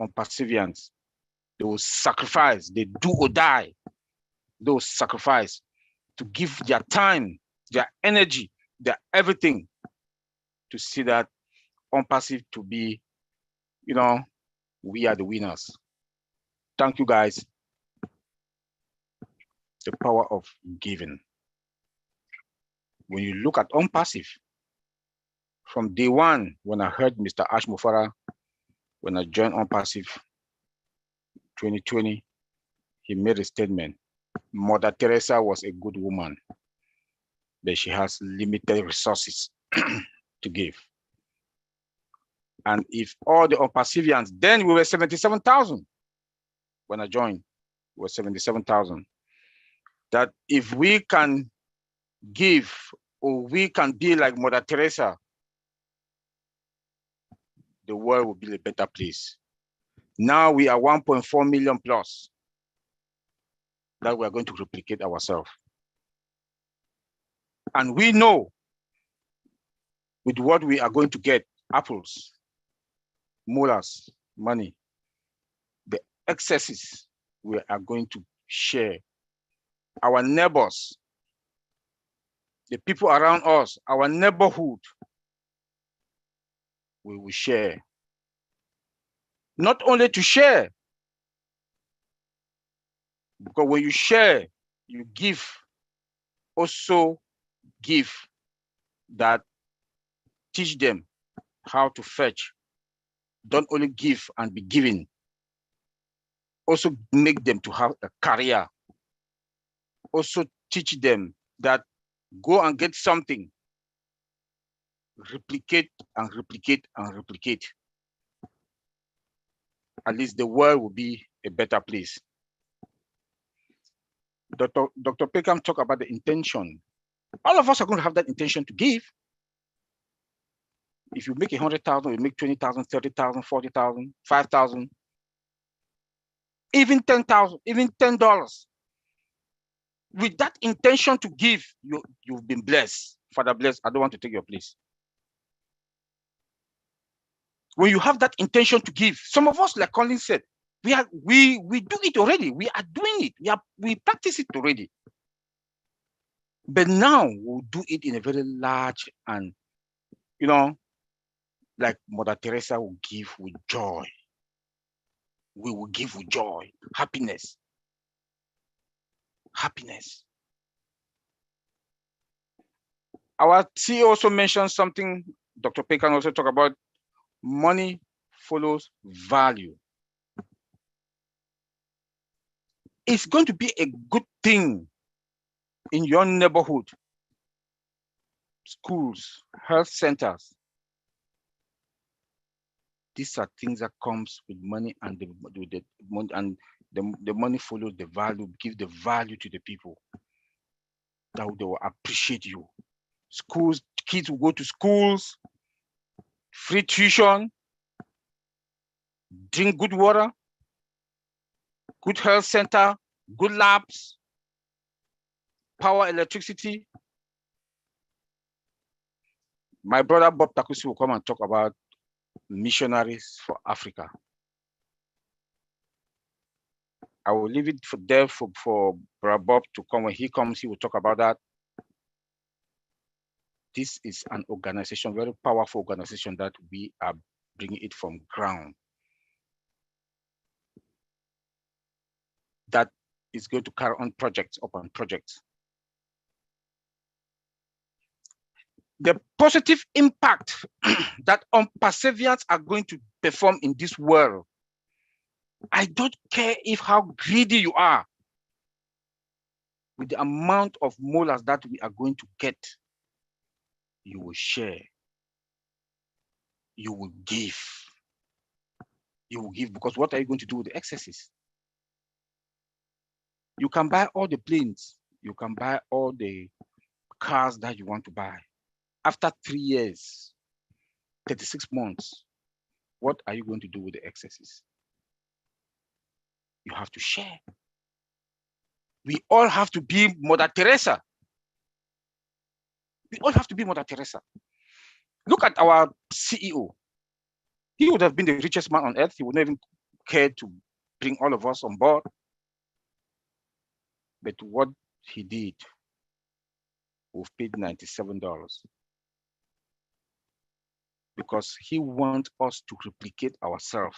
ONPASSIVians, they will sacrifice, they do or die, they will sacrifice to give their time, their energy, their everything to see that ONPASSIVE to be, you know, we are the winners. Thank you guys. The power of giving. When you look at ONPASSIVE, from day one, when I heard Mr. Ash Mufara, when I joined ONPASSIVE 2020, he made a statement. Mother Teresa was a good woman, but she has limited resources to give. And if all the ONPASSIVians, then we were 77,000. When I joined, we were 77,000. That if we can give, or we can be like Mother Teresa, the world will be a better place. Now we are 1.4 million plus that we are going to replicate ourselves. And we know with what we are going to get, apples, molars, money, the excesses we are going to share. Our neighbors, the people around us, our neighborhood, we will share. Not only to share, because when you share, you give, also give that teach them how to fetch. Don't only give and be given. Also make them to have a career. Also teach them that go and get something. Replicate and replicate and replicate. At least the world will be a better place. Dr. Peckham talked about the intention. All of us are going to have that intention to give. If you make 100,000, you make 20,000, 30,000, 40,000, 5,000, even 10,000, even $10. With that intention to give, you've been blessed. Father bless, I don't want to take your place. When you have that intention to give, some of us, like Colin said, we do it already. We are doing it. We practice it already. But now we'll do it in a very large and, you know, like Mother Teresa will give with joy. We will give with joy, happiness. Happiness. Our CEO also mentioned something, Dr. Peckham also talked about, money follows value. It's going to be a good thing in your neighborhood, schools, health centers. These are things that comes with money and the money, and the money follows the value. Give the value to the people. That they will appreciate you. Schools, kids will go to schools, free tuition, drink good water, good health center, good labs, power, electricity. My brother Bob Takusi will come and talk about missionaries for Africa. I will leave it for Brother Bob to come. When he comes, he will talk about that. This is an organization, very powerful organization that we are bringing it from ground. That is going to carry on projects upon projects. The positive impact that ONPASSIVians are going to perform in this world, I don't care if how greedy you are with the amount of molars that we are going to get. You will share. You will give. You will give, because what are you going to do with the excesses? You can buy all the planes. You can buy all the cars that you want to buy. After 3 years, 36 months, what are you going to do with the excesses? You have to share. We all have to be Mother Teresa. We all have to be Mother Teresa. Look at our CEO. He would have been the richest man on earth. He would not even care to bring all of us on board. But what he did, we've paid $97. Because he wants us to replicate ourselves.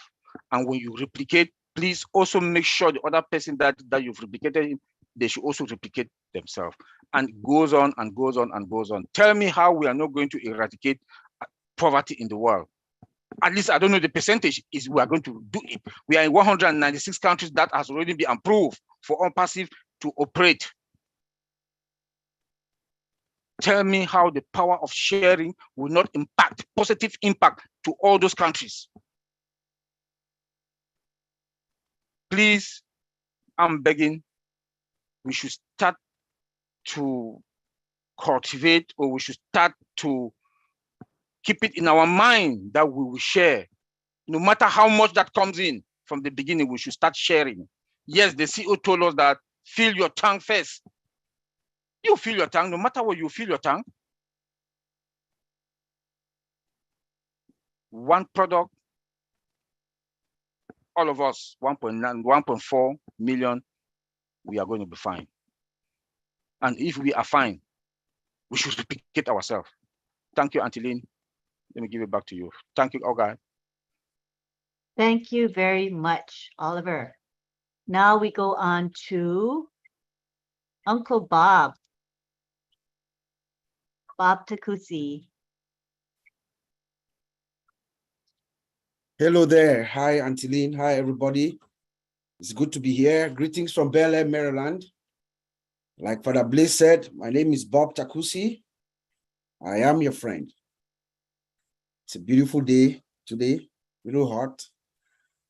And when you replicate, please also make sure the other person that you've replicated, they should also replicate themselves. And it goes on and goes on and goes on. Tell me how we are not going to eradicate poverty in the world. At least I don't know the percentage is we are going to do it. We are in 196 countries that has already been approved for ONPASSIVE to operate. Tell me how the power of sharing will not impact, positive impact to all those countries. Please, I'm begging, we should start to cultivate, or we should start to keep it in our mind that we will share. No matter how much that comes in from the beginning, we should start sharing. Yes, the CEO told us that fill your tank first. You fill your tank, no matter what, you fill your tank. One product, all of us, 1.9, 1.4 million, we are going to be fine. And if we are fine, we should replicate ourselves. Thank you, Auntie Lynn. Let me give it back to you. Thank you, Oga. Thank you very much, Oliver. Now we go on to Uncle Bob. Bob Takusi. Hello there. Hi, Auntie Lynn. Hi, everybody. It's good to be here. Greetings from Bel Air, Maryland. Like Father Blaise said, my name is Bob Takusi. I am your friend. It's a beautiful day today, really hot.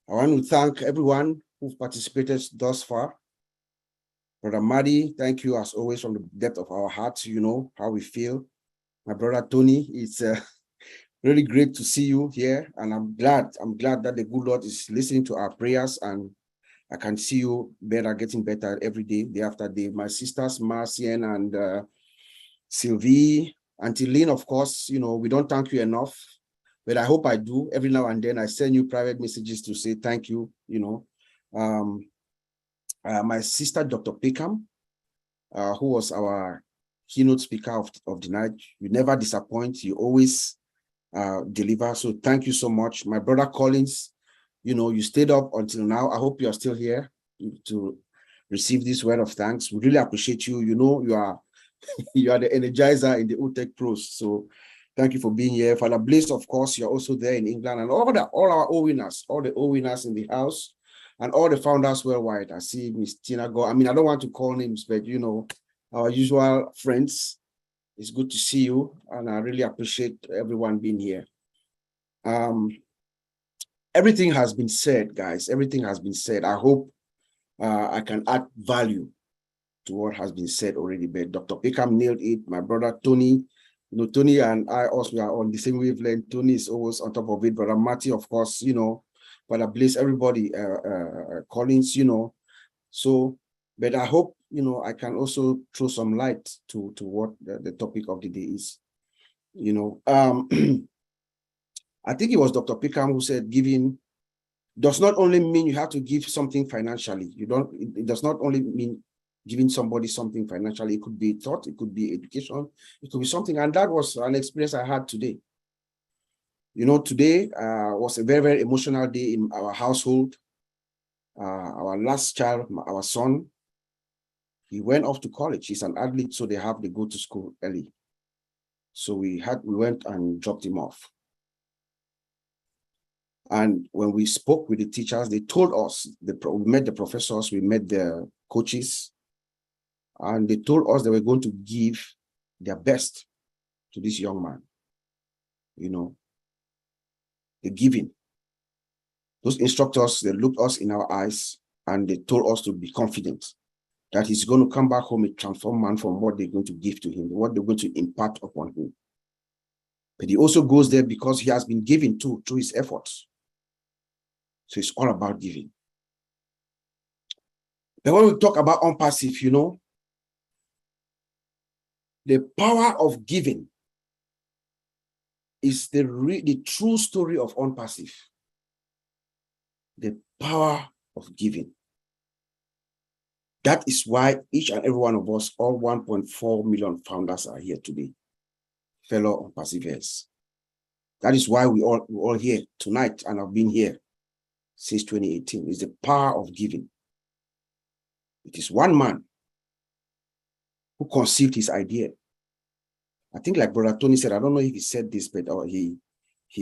I want to thank everyone who participated thus far. Brother Madi, thank you as always from the depth of our hearts. You know how we feel. My brother Tony, it's really great to see you here, and I'm glad that the good Lord is listening to our prayers, and I can see you better, getting better every day, day after day. My sisters, Marcian and Sylvie, Auntie Lynn, of course, you know, we don't thank you enough, but I hope I do. Every now and then I send you private messages to say thank you, you know. My sister, Dr. Peckham, who was our keynote speaker of the night. You never disappoint, you always deliver. So thank you so much. My brother Collins, you know, you stayed up until now. I hope you are still here to receive this word of thanks. We really appreciate you. You know, you are the energizer in the UTEC Pros. So thank you for being here. Father Blaise, of course, you're also there in England, and all our OWINNERS, all the OWINNERS in the house, and all the founders worldwide. I see Miss Tina Go. I mean, I don't want to call names, but you know, our usual friends. It's good to see you, and I really appreciate everyone being here. Everything has been said, guys. Everything has been said. I hope I can add value to what has been said already. But Dr. Peckham nailed it. My brother Tony, Tony and I also are on the same wavelength. Tony is always on top of it. Brother Matty, of course, Brother Bliss, everybody, Collins, So, but I hope, I can also throw some light to what the topic of the day is. I think it was Dr. Peckham who said giving does not only mean you have to give something financially. It does not only mean giving somebody something financially. It could be thought, it could be education, it could be something. And that was an experience I had today. Today was a very, very emotional day in our household. Our last child, our son, he went off to college. He's an athlete, so they go to school early. So we went and dropped him off. And when we spoke with the teachers, they told us, we met the professors, we met the coaches, and they told us they were going to give their best to this young man. The giving. Those instructors, they looked us in our eyes and they told us to be confident that he's going to come back home a transformed man from what they're going to give to him, what they're going to impart upon him. But he also goes there because he has been given through his efforts. So it's all about giving. But when we talk about ONPASSIVE, the power of giving is the true story of ONPASSIVE. The power of giving. That is why each and every one of us, all 1.4 million founders, are here today, fellow ONPASSIVEers. That is why we're all here tonight and have been here since 2018. It's the power of giving. It is one man who conceived his idea. I think, like Brother Tony said, I don't know if he said this, but he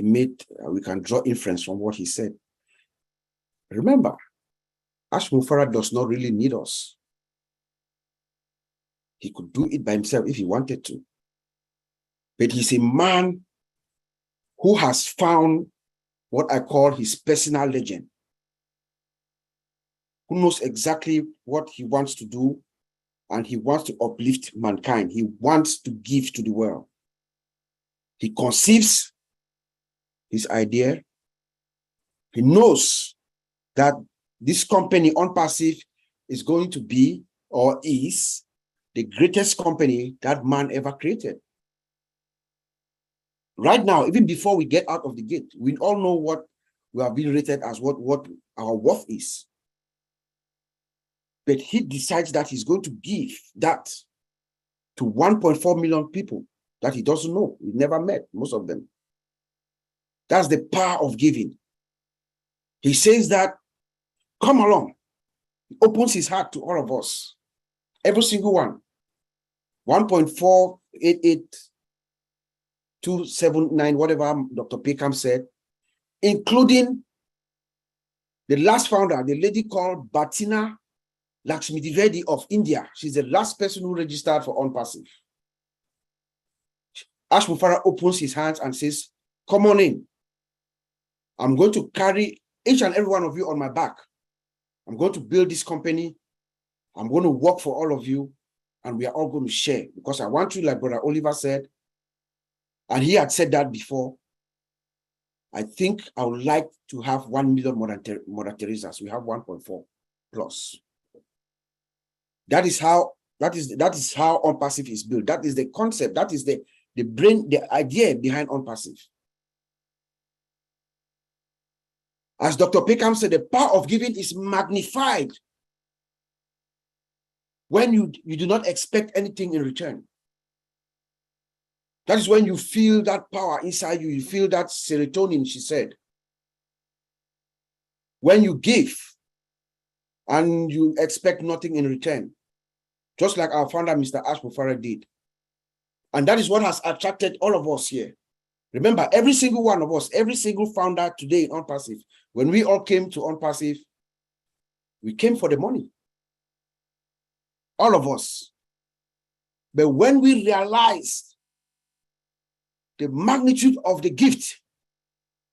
made, we can draw inference from what he said. Remember, Ash Mufara does not really need us. He could do it by himself if he wanted to. But he's a man who has found what I call his personal legend, who knows exactly what he wants to do, and he wants to uplift mankind. He wants to give to the world. He conceives his idea. He knows that this company, ONPASSIVE, is going to be or is the greatest company that man ever created. Right now, even before we get out of the gate, we all know what we have been rated as, what our worth is. But he decides that he's going to give that to 1.4 million people that he doesn't know. We've never met, most of them. That's the power of giving. He says that, come along. He opens his heart to all of us. Every single one. 1.488279, whatever Dr. Peckham said, including the last founder, the lady called Batina Lakshmidivedi of India. She's the last person who registered for ONPASSIVE. Ash Mufara opens his hands and says, come on in. I'm going to carry each and every one of you on my back. I'm going to build this company. I'm going to work for all of you. And we are all going to share. Because I want you, like Brother Oliver said, and he had said that before, I think I would like to have 1 million Mother Teresas. We have 1.4 plus. That is how ONPASSIVE is built. That is the concept. That is the brain, the idea behind ONPASSIVE. As Dr. Peckham said, the power of giving is magnified when you do not expect anything in return. That is when you feel that power inside you. You feel that serotonin, she said. When you give and you expect nothing in return, just like our founder, Mr. Ash Mufara, did. And that is what has attracted all of us here. Remember, every single one of us, every single founder today in ONPASSIVE, when we all came to ONPASSIVE, we came for the money. All of us. But when we realized the magnitude of the gift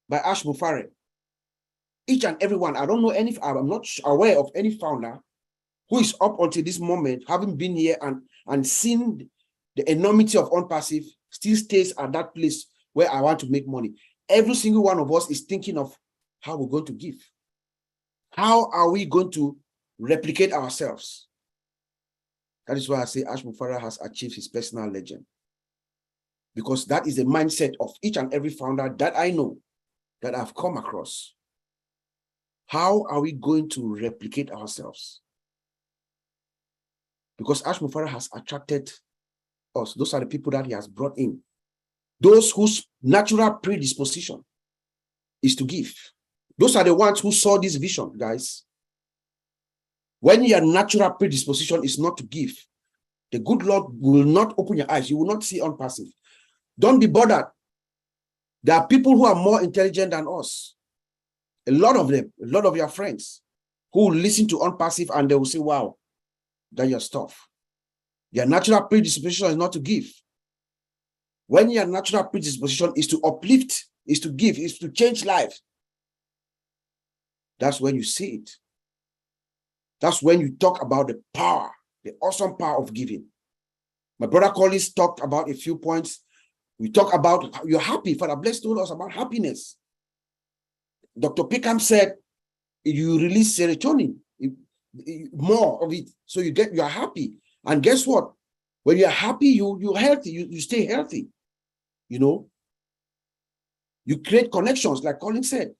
by Ash Mufara, each and every one, I'm not aware of any founder who is up until this moment, having been here and seen the enormity of ONPASSIVE, still stays at that place where I want to make money. Every single one of us is thinking of how we're going to give. How are we going to replicate ourselves? That is why I say Ash Mufarah has achieved his personal legend. Because that is the mindset of each and every founder that I know, that I've come across. How are we going to replicate ourselves? Because Ash Mufarah has attracted us. Those are the people that he has brought in. Those whose natural predisposition is to give. Those are the ones who saw this vision, guys. When your natural predisposition is not to give, the good Lord will not open your eyes. You will not see ONPASSIVE. Don't be bothered. There are people who are more intelligent than us. A lot of them, a lot of your friends, who will listen to ONPASSIVE and they will say, wow, that's your stuff. Your natural predisposition is not to give. When your natural predisposition is to uplift, is to give, is to change life, that's when you see it. That's when you talk about the power, the awesome power of giving. My brother Collins talked about a few points. We talk about how you're happy. Father Bless told us about happiness. Dr. Peckham said, you release serotonin, more of it, so you are happy. And guess what? When you're happy, you're healthy, you stay healthy. You know, you create connections, like Colin said.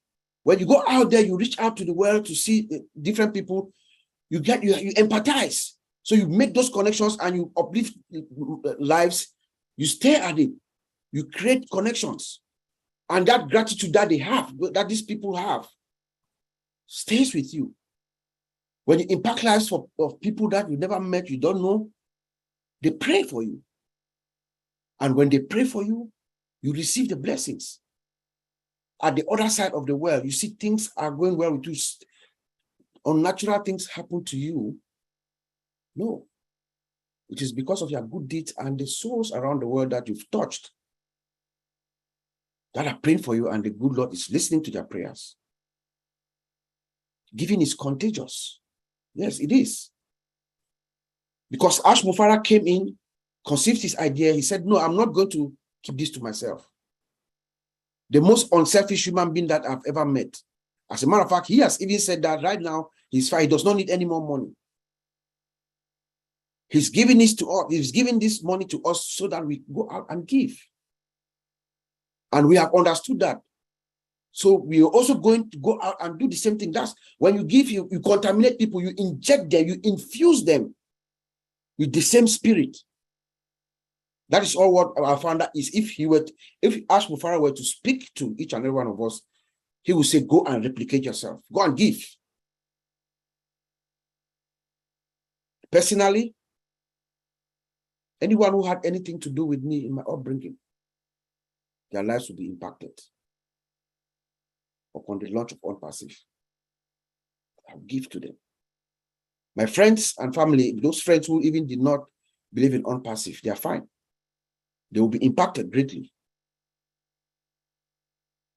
When you go out there, you reach out to the world to see different people, you empathize. So you make those connections and you uplift lives. You stay at it. You create connections. And that gratitude that they have, that these people have, stays with you. When you impact lives of people that you never met, you don't know, they pray for you. And when they pray for you, you receive the blessings. At the other side of the world, you see things are going well with you. Unnatural things happen to you. No. It is because of your good deeds and the souls around the world that you've touched that are praying for you, and the good Lord is listening to their prayers. Giving is contagious. Yes, it is. Because Ash Mufarah came in, conceived his idea. He said, no, I'm not going to keep this to myself. The most unselfish human being that I've ever met. As a matter of fact, he has even said that right now, he's fine. He does not need any more money. He's giving this to us. He's giving this money to us so that we go out and give. And we have understood that. So we are also going to go out and do the same thing. That's when you give, you contaminate people, you inject them, you infuse them with the same spirit. That is all what our founder is. If Ash Mufarah were to speak to each and every one of us, he would say, go and replicate yourself. Go and give. Personally, anyone who had anything to do with me in my upbringing, their lives will be impacted upon the launch of ONPASSIVE. I'll give to them. My friends and family, those friends who even did not believe in ONPASSIVE, they are fine. They will be impacted greatly.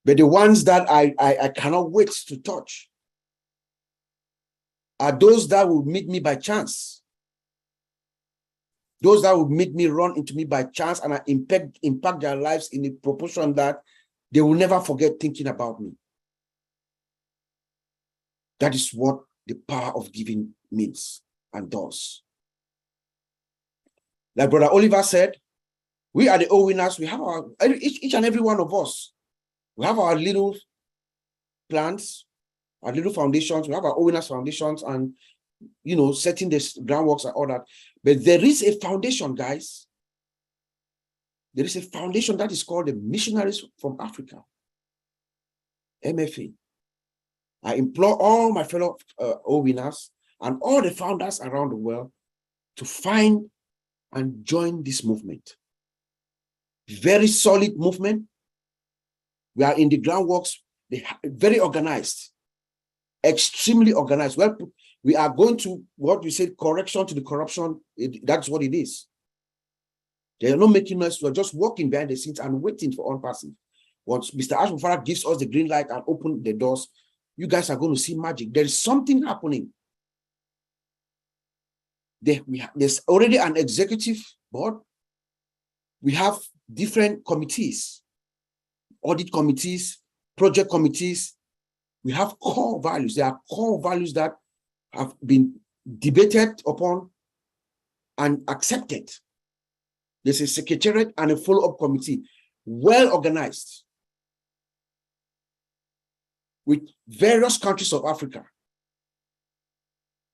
But the ones that I cannot wait to touch are those that will meet me by chance. Those that will meet me, run into me by chance, and I impact their lives in a proportion that they will never forget thinking about me. That is what the power of giving means and does. Like Brother Oliver said, we are the OWINNERS. We have our, each and every one of us, we have our little plans, our little foundations. We have our OWINNERS foundations and, you know, setting the groundworks and all that. But there is a foundation, guys. There is a foundation that is called the Missionaries from Africa, MFA. I implore all my fellow OWINNERS and all the founders around the world to find and join this movement. Very solid movement. We are in the groundworks, very organized, extremely organized. Well, we are going to what we said, correction to the corruption. That's what it is. They are not making us, we're just walking behind the scenes and waiting for ONPASSIVE. Once Mr. Ash Mufarah gives us the green light and open the doors, you guys are going to see magic. There is something happening. there's already an executive board. We have different committees, audit committees, project committees. We have core values. There are core values that have been debated upon and accepted. There's a secretariat and a follow-up committee, well organized, with various countries of Africa.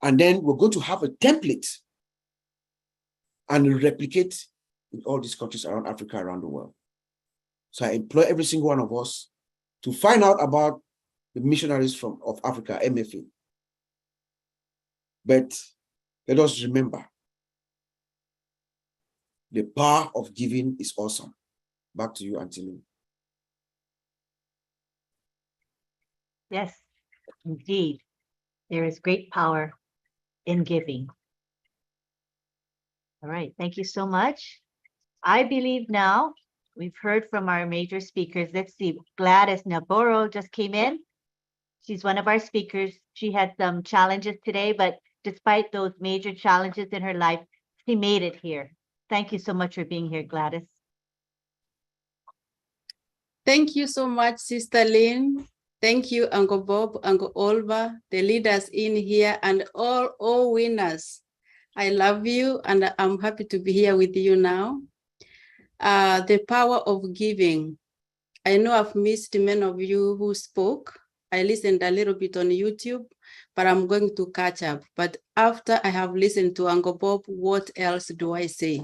And then we're going to have a template and replicate in all these countries around Africa, around the world. So I employ every single one of us to find out about the missionaries of Africa, MFA. But let us remember, the power of giving is awesome. Back to you, Auntie. Yes, indeed. There is great power in giving. All right, thank you so much. I believe now we've heard from our major speakers. Let's see, Gladys Navarro just came in. She's one of our speakers. She had some challenges today, but despite those major challenges in her life, she made it here. Thank you so much for being here, Gladys. Thank you so much, Sister Lynn. Thank you, Uncle Bob, Uncle Olva, the leaders in here, and all winners. I love you, and I'm happy to be here with you now. The power of giving. I know I've missed many of you who spoke. I listened a little bit on YouTube, but I'm going to catch up. But after I have listened to Uncle Bob, what else do I say?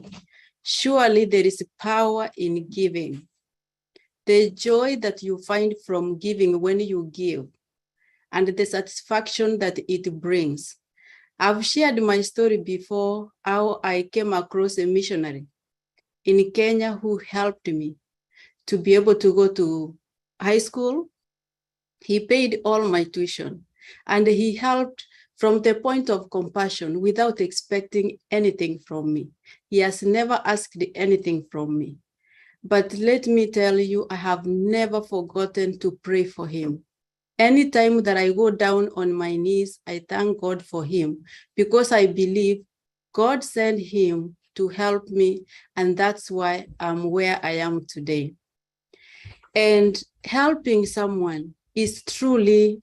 Surely there is power in giving. The joy that you find from giving when you give, and the satisfaction that it brings. I've shared my story before, how I came across a missionary in Kenya who helped me to be able to go to high school. He paid all my tuition, and he helped from the point of compassion without expecting anything from me. He has never asked anything from me. But let me tell you, I have never forgotten to pray for him. Anytime that I go down on my knees, I thank God for him, because I believe God sent him to help me, and that's why I'm where I am today. And helping someone is truly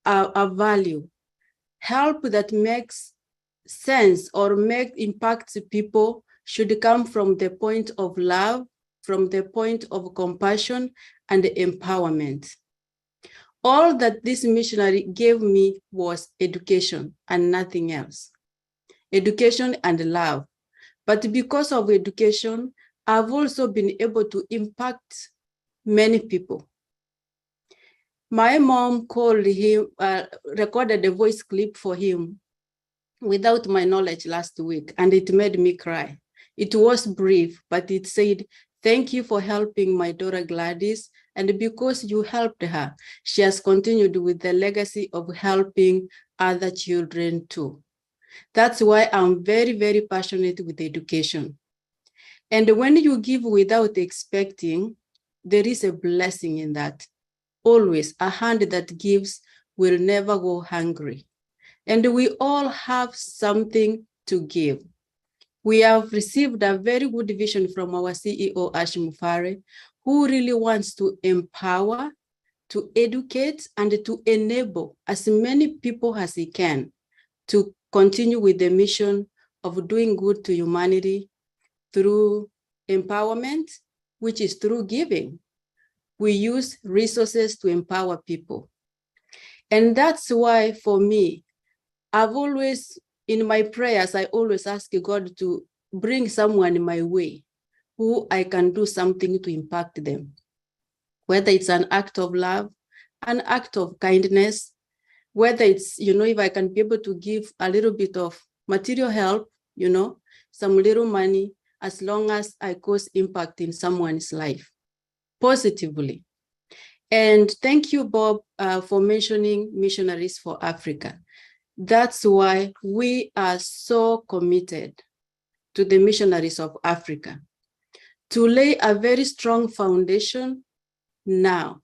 a value. Help that makes sense or impacts people should come from the point of love, from the point of compassion and empowerment. All that this missionary gave me was education and nothing else. Education and love. But because of education, I've also been able to impact many people. My mom called him, recorded a voice clip for him without my knowledge last week, and it made me cry. It was brief, but it said, "Thank you for helping my daughter Gladys, and because you helped her, she has continued with the legacy of helping other children too." That's why I'm very, very passionate with education. And when you give without expecting, there is a blessing in that. Always, a hand that gives will never go hungry. And we all have something to give. We have received a very good vision from our CEO, Ash Mufare, who really wants to empower, to educate, and to enable as many people as he can to continue with the mission of doing good to humanity through empowerment, which is through giving. We use resources to empower people. And that's why, for me, I've always, in my prayers, I always ask God to bring someone in my way who I can do something to impact them. Whether it's an act of love, an act of kindness, whether it's, if I can be able to give a little bit of material help, some little money, as long as I cause impact in someone's life positively. And thank you, Bob, for mentioning Missionaries for Africa. That's why we are so committed to the missionaries of Africa, to lay a very strong foundation now.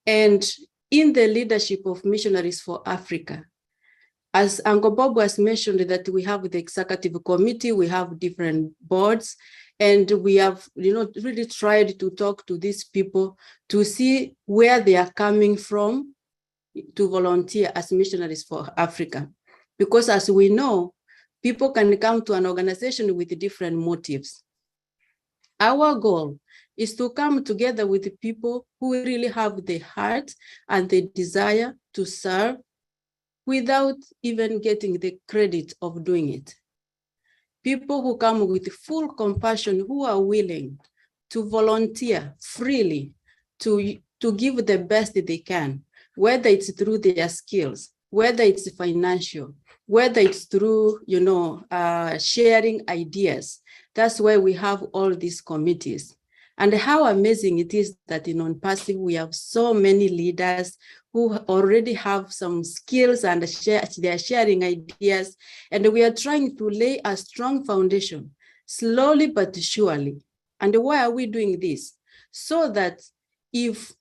And in the leadership of Missionaries for Africa, As Uncle Bob has mentioned that we have the executive committee, we have different boards, and we have, really tried to talk to these people to see where they are coming from to volunteer as missionaries for Africa. Because as we know, people can come to an organization with different motives. Our goal is to come together with the people who really have the heart and the desire to serve without even getting the credit of doing it. People who come with full compassion, who are willing to volunteer freely, to give the best they can, whether it's through their skills, whether it's financial, whether it's through, sharing ideas. That's why we have all these committees. And how amazing it is that in ONPASSIVE, we have so many leaders who already have some skills and they are sharing ideas. And we are trying to lay a strong foundation, slowly but surely. And why are we doing this? So that if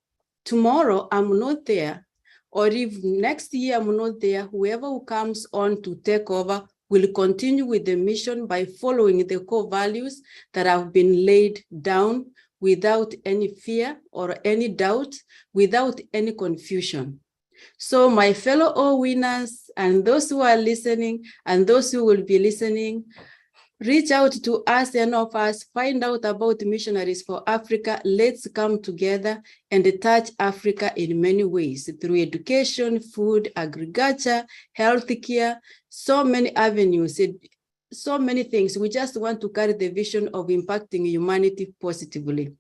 tomorrow I'm not there, or if next year I'm not there, whoever who comes on to take over will continue with the mission by following the core values that have been laid down without any fear or any doubt, without any confusion. So my fellow OWINNERS and those who are listening and those who will be listening, reach out to us and of us, find out about Missionaries for Africa. Let's come together and touch Africa in many ways through education, food, agriculture, healthcare, so many avenues, so many things. We just want to carry the vision of impacting humanity positively.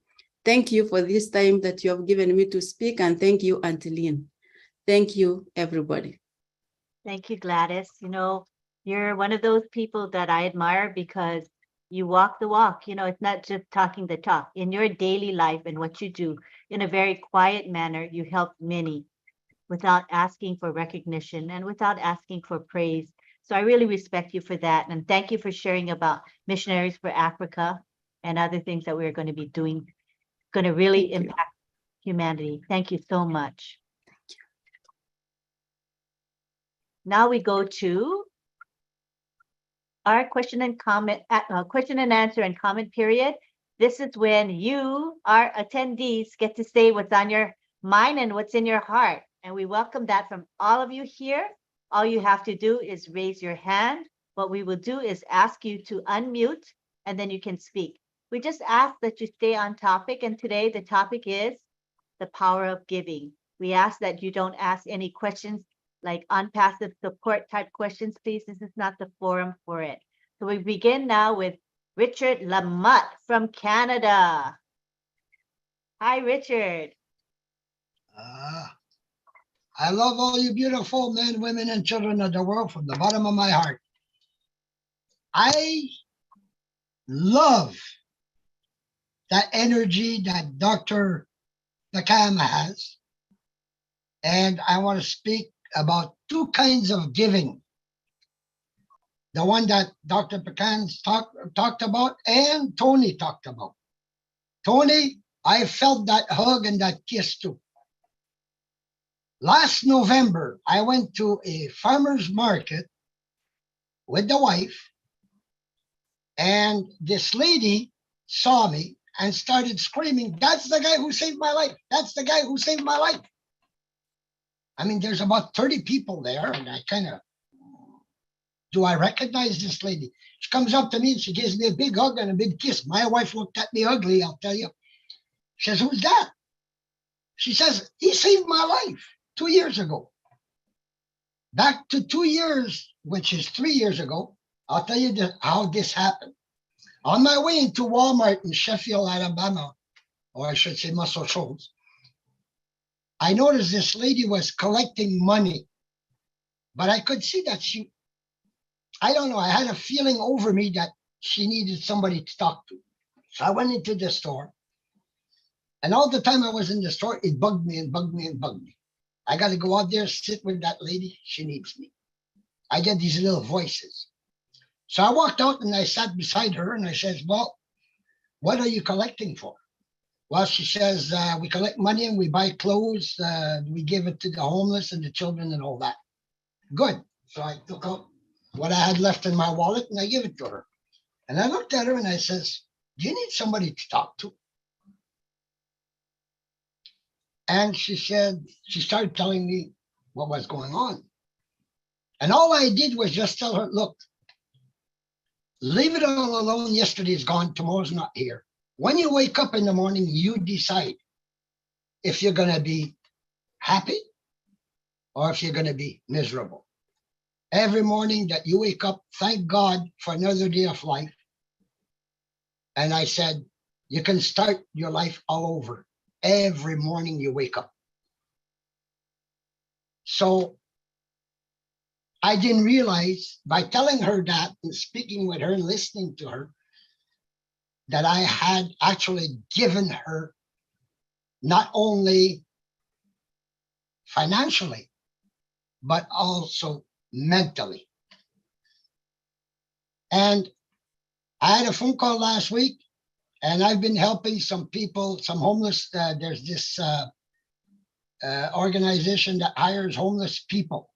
Thank you for this time that you have given me to speak, and thank you, Auntie Lynn. Thank you, everybody. Thank you, Gladys. You're one of those people that I admire because you walk the walk. It's not just talking the talk. In your daily life and what you do, in a very quiet manner, you help many without asking for recognition and without asking for praise. So I really respect you for that. And thank you for sharing about Missionaries for Africa and other things that we're going to be doing, going to really impact humanity. Thank you so much. Now we go to our question and answer and comment period. This is when you, our attendees, get to say what's on your mind and what's in your heart. And we welcome that from all of you here. All you have to do is raise your hand. What we will do is ask you to unmute, and then you can speak. We just ask that you stay on topic. And today the topic is the power of giving. We ask that you don't ask any questions like ONPASSIVE support type questions, please. This is not the forum for it. So we begin now with Richard Lamotte from Canada. Hi, Richard. I love all you beautiful men, women, and children of the world from the bottom of my heart. I love that energy that Dr. Pekam has. And I want to speak about two kinds of giving. The one that Dr. Pekam talked about and Tony talked about. Tony, I felt that hug and that kiss too. Last November, I went to a farmer's market with the wife, and this lady saw me and started screaming, "That's the guy who saved my life. That's the guy who saved my life." I mean, there's about 30 people there, and I kind of, do I recognize this lady? She comes up to me and she gives me a big hug and a big kiss. My wife looked at me ugly, I'll tell you. She says, "Who's that?" She says, "He saved my life 2 years ago." Back to 2 years, which is 3 years ago, I'll tell you how this happened. On my way into Walmart in Sheffield, Alabama, or I should say Muscle Shoals, I noticed this lady was collecting money, but I could see that I don't know, I had a feeling over me that she needed somebody to talk to. So I went into the store, and all the time I was in the store, it bugged me and bugged me and bugged me. I got to go out there, sit with that lady. She needs me. I get these little voices. So I walked out and I sat beside her and I says, "Well, what are you collecting for?" Well, she says, "We collect money and we buy clothes. We give it to the homeless and the children and all that." Good. So I took out what I had left in my wallet and I gave it to her. And I looked at her and I says, do you need somebody to talk to? And she said, she started telling me what was going on. And all I did was just tell her, look, leave it all alone. Yesterday's gone. Tomorrow's not here. When you wake up in the morning, you decide if you're going to be happy or if you're going to be miserable. Every morning that you wake up, thank God for another day of life. And I said, you can start your life all over every morning you wake up. So I didn't realize by telling her that and speaking with her and listening to her that I had actually given her not only financially, but also mentally. And I had a phone call last week, and I've been helping some people, some homeless. There's this organization that hires homeless people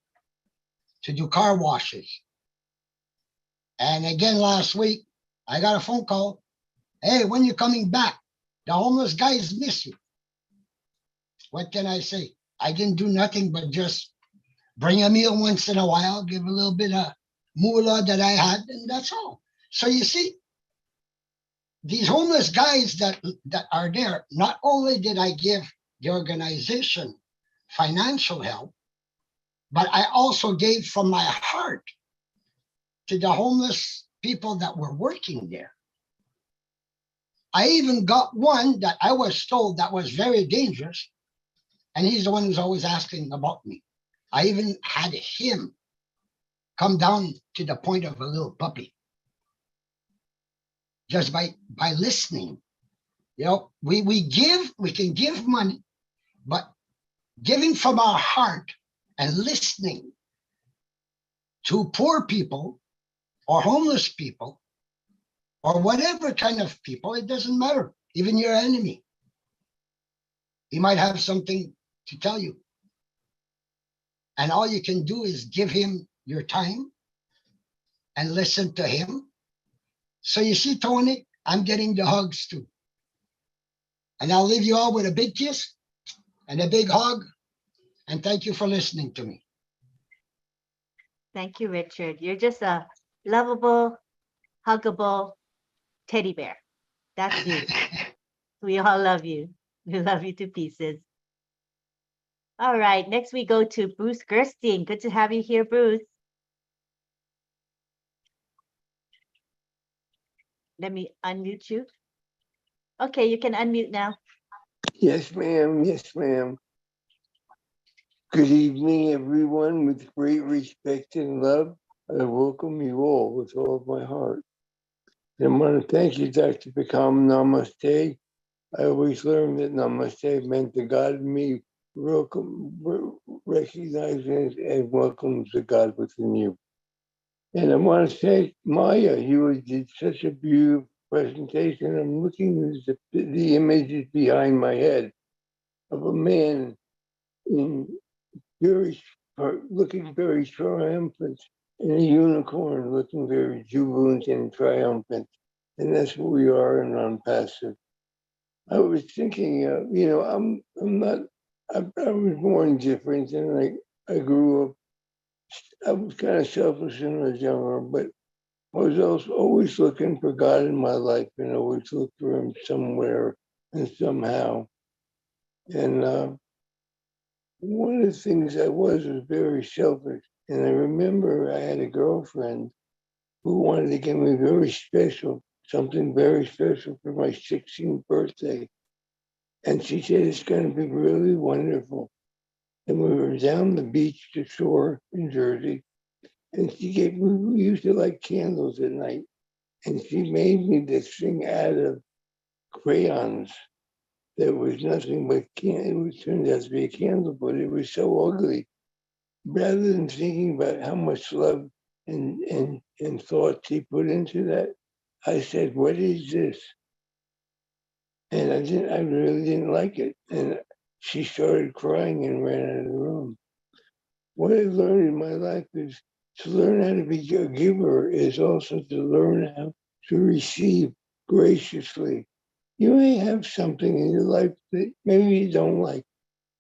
to do car washes. And again, last week, I got a phone call. Hey, when you coming back? The homeless guys miss you. What can I say? I didn't do nothing but just bring a meal once in a while, give a little bit of moolah that I had, and that's all. So you see, these homeless guys that are there, not only did I give the organization financial help, but I also gave from my heart to the homeless people that were working there. I even got one that I was told that was very dangerous, and he's the one who's always asking about me. I even had him come down to the point of a little puppy just by listening. You know, we can give money, but giving from our heart and listening to poor people or homeless people or whatever kind of people, it doesn't matter. Even your enemy, he might have something to tell you. And all you can do is give him your time and listen to him. So you see, Tony, I'm getting the hugs too. And I'll leave you all with a big kiss and a big hug. And thank you for listening to me. Thank you, Richard. You're just a lovable, huggable teddy bear. That's you. We all love you. We love you to pieces. All right, next we go to Bruce Gerstein. Good to have you here, Bruce. Let me unmute you. Okay, you can unmute now. Yes, ma'am. Yes, ma'am. Good evening, everyone. With great respect and love, I welcome you all with all of my heart. And I want to thank you, Dr. Beckham. Namaste. I always learned that namaste meant the God in me recognizes and welcomes the God within you. And I want to thank Maya. You did such a beautiful presentation. I'm looking at the images behind my head of a man in looking very triumphant, and a unicorn looking very jubilant and triumphant. And that's what we are in ONPASSIVE. I was thinking, you know, I was born different, and I grew up, I was kind of selfish when I was younger, but I was also always looking for God in my life and always looked for him somewhere and somehow. And one of the things I was very selfish. And I remember I had a girlfriend who wanted to give me something very special for my 16th birthday. And she said, it's going to be really wonderful. And we were down the beach, the shore in Jersey. And we used to light candles at night. And she made me this thing out of crayons that was nothing but it turned out to be a candle, but it was so ugly. Rather than thinking about how much love and thought she put into that, I said, what is this? And I really didn't like it. And she started crying and ran out of the room. What I learned in my life is To learn how to be a giver is also to learn how to receive graciously. You may have something in your life that maybe you don't like,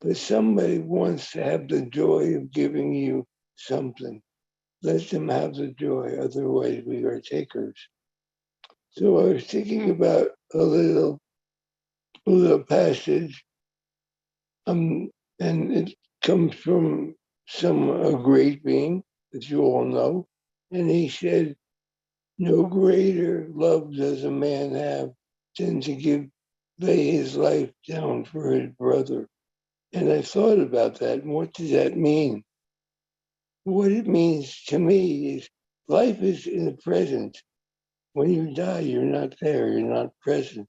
but somebody wants to have the joy of giving you something. Let them have the joy, otherwise we are takers. So I was thinking about a little passage, and it comes from a great being that you all know, and he said, "No greater love does a man have than to lay his life down for his brother." And I thought about that. And what does that mean? What it means to me is life is in the present. When you die, you're not there, you're not present.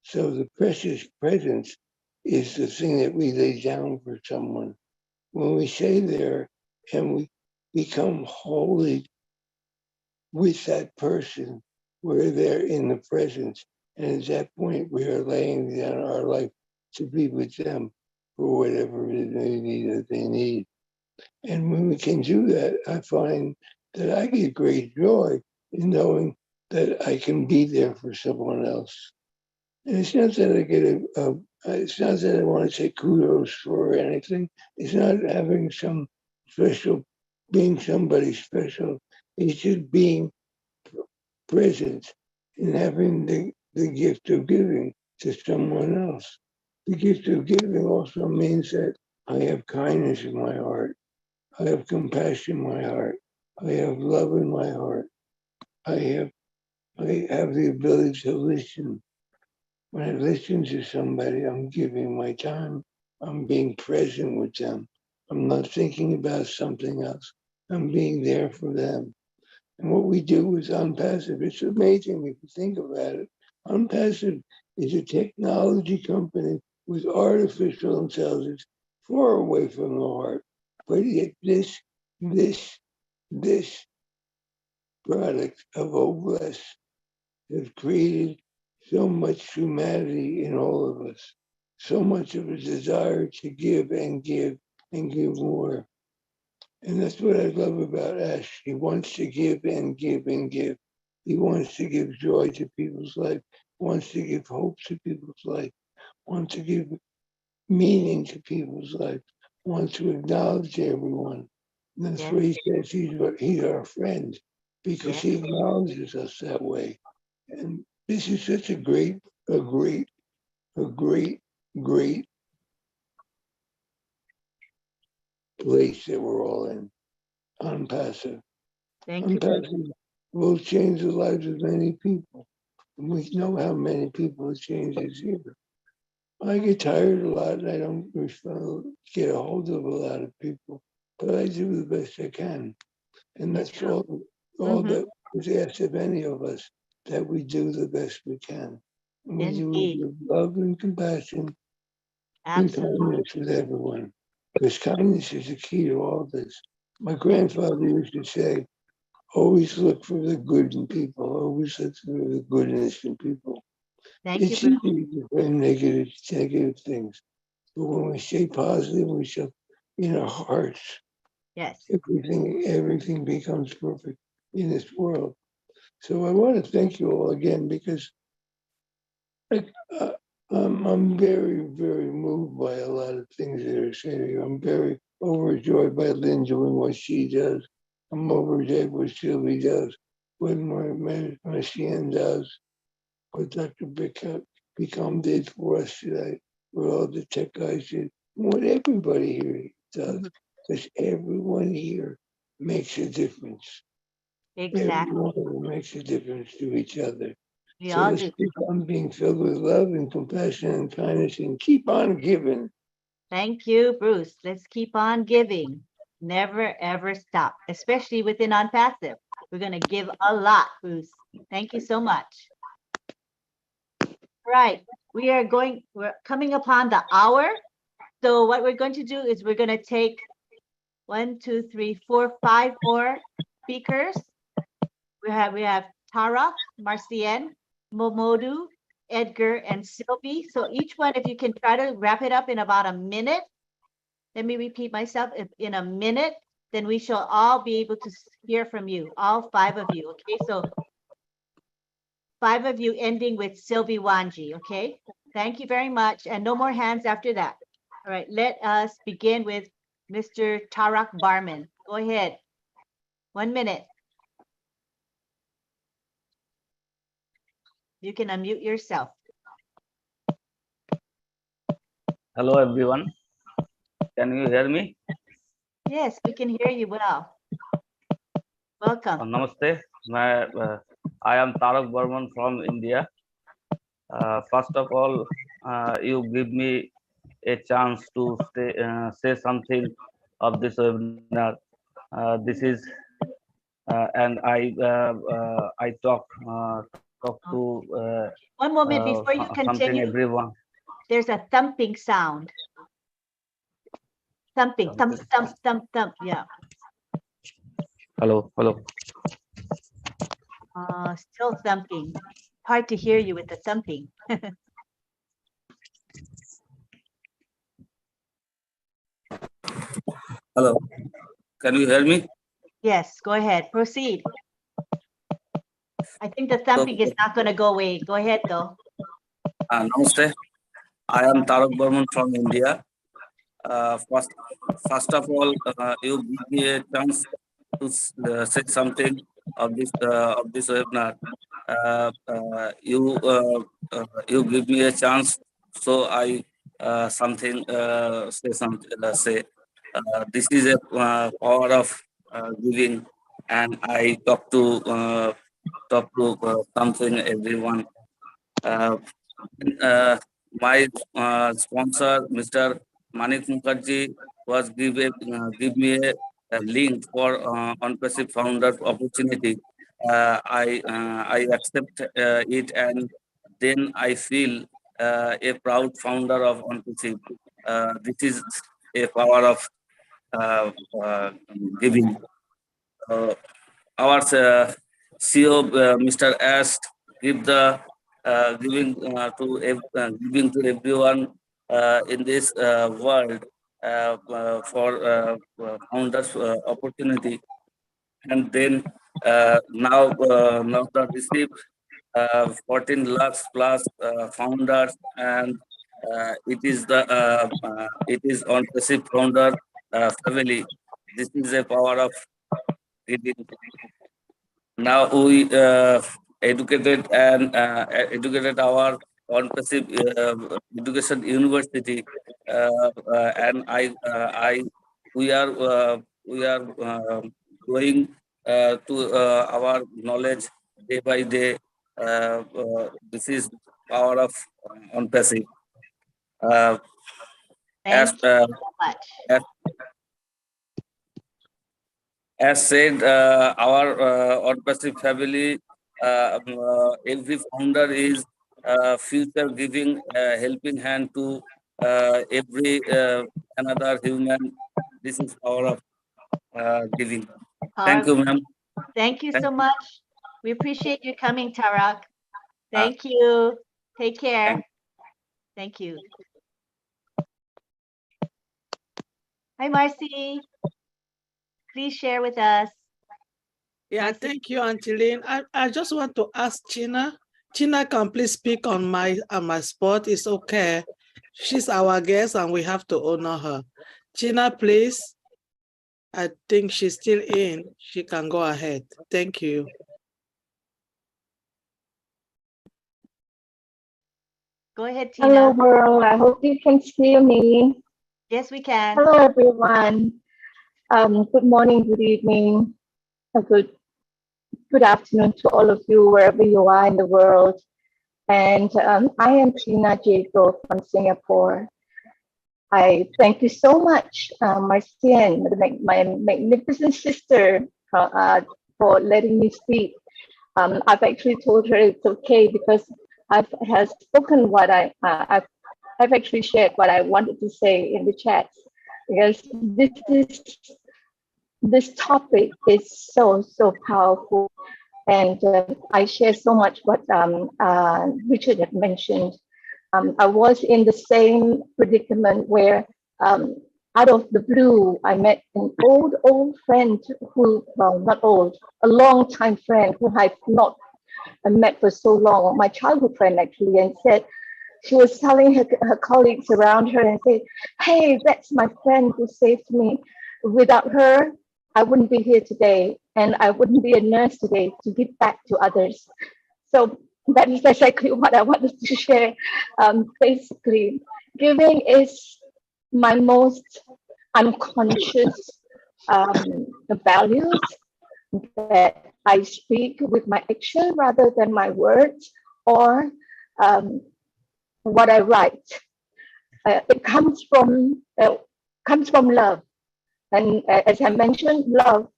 So the precious presence is the thing that we lay down for someone. When we stay there and we become holy with that person, we're there in the presence. And at that point, we are laying down our life to be with them for whatever it is that they need. And when we can do that, I find that I get great joy in knowing that I can be there for someone else. And it's not that I get it's not that I want to take kudos for anything. It's not having some special, being somebody special. It's just being present and having the gift of giving to someone else. The gift of giving also means that I have kindness in my heart. I have compassion in my heart. I have love in my heart. I have the ability to listen. When I listen to somebody, I'm giving my time. I'm being present with them. I'm not thinking about something else. I'm being there for them. And what we do is ONPASSIVE. It's amazing if you think about it. ONPASSIVE is a technology company with artificial intelligence far away from the heart. But yet this product of OWINNERS has created so much humanity in all of us, so much of a desire to give and give and give more. And that's what I love about Ash. He wants to give and give and give. He wants to give joy to people's life, wants to give hope to people's life, wants to give meaning to people's life, wants to acknowledge everyone. And that's what he says he's our friend, because he acknowledges us that way. And this is such a great place that we're all in. ONPASSIVE. Thank you. ONPASSIVE will change the lives of many people. And we know how many people it changes here. I get tired a lot and I don't get a hold of a lot of people, but I do the best I can. And that's all that is asked of any of us, that we do the best we can. And we do it with love and compassion and kindness with everyone. Because kindness is the key to all this. My grandfather used to say, always look for the good in people, always look for the goodness in people. It's easy to find negative things. But when we stay positive, we stay in our hearts. Yes. Everything becomes perfect in this world. So I want to thank you all again, because I'm very, very moved by a lot of things that are said here. I'm very overjoyed by Lynn doing what she does. I'm overjoyed what Sylvie does, what Marcian does, what Dr. Become did for us today, what all the tech guys did, what everybody here does, because everyone here makes a difference. Exactly. Everyone makes a difference to each other. We So all let's do. keep on being filled with love and compassion and kindness, and keep on giving. Thank you, Bruce. Let's keep on giving. Never, ever stop, especially within ONPASSIVE. We're going to give a lot, Bruce. Thank you so much. Right. We're coming upon the hour. So what we're going to do is we're going to take 1, 2, 3, 4, 5 more speakers. We have Tara, Marcian, Momodu, Edgar, and Sylvie. So each one, if you can try to wrap it up in about a minute. Let me repeat myself, in a minute. then we shall all be able to hear from you, all 5 of you. Okay, so 5 of you ending with Sylvie Wanji. Okay, thank you very much. And no more hands after that. All right, let us begin with Mr. Tarak Barman. Go ahead. 1 minute. You can unmute yourself. Hello, everyone. Can you hear me? Yes, we can hear you well. Welcome. Namaste. I am Tarak Burman from India. First of all, you give me a chance to say something of this webinar. This is, and I talk to 1 moment before you something continue. everyone. There's a thumping sound. Thumping, thump, thump, thump, thump. Yeah. Hello. Still thumping. Hard to hear you with the thumping. Hello. Can you hear me? Yes, go ahead. Proceed. I think the thumping is not going to go away. Go ahead, though. Namaste. I am Tarak Burman from India. First of all, you give me a chance to say something of this webinar. You give me a chance, so I say. This is a power of giving, and I talk to something everyone. My sponsor, Mr. Manik Mukherjee, was give me a link for ONPASSIVE founder opportunity. I accept it, and then I feel a proud founder of ONPASSIVE. This is a power of giving. Our CEO, Mr. S, give the giving giving to everyone in this world for founders opportunity, and then now the receive 14 lakhs plus founders, and it is on passive founder family. This is a power of giving. Now we educated educated our on passive education university, and we are going to our knowledge day by day. This is power of on passive. Thank you so much. As said, our ONPASSIVE family, every founder is future giving helping hand to every another human. This is power of giving. Thank you, ma'am. Thank you so much. We appreciate you coming, Tarak. Thank you. Take care. Thank you. Hi, Marcy. Please share with us. Yeah, thank you, Auntie Lynn. I just want to ask China. China can please speak on my spot. It's okay. She's our guest and we have to honor her. China, please. I think she's still in. She can go ahead. Thank you. Go ahead, Tina. Hello, world. I hope you can hear me. Yes, we can. Hello, everyone. Good morning, good evening, good afternoon to all of you, wherever you are in the world. And I am Tina Jago from Singapore. I thank you so much, Marcian, my magnificent sister, for letting me speak. I've actually told her it's okay because I've spoken what I've actually shared what I wanted to say in the chat, because this topic is so powerful, and I share so much what Richard had mentioned. I was in the same predicament where out of the blue, I met an old friend who, well, not old, a long time friend who I've not met for so long, my childhood friend actually, and said, she was telling her colleagues around her and said, hey, that's my friend who saved me. Without her, I wouldn't be here today, and I wouldn't be a nurse today to give back to others. So that is exactly what I wanted to share. Basically, giving is my most unconscious values that I speak with my action rather than my words or what I write. It comes from love, and as I mentioned, love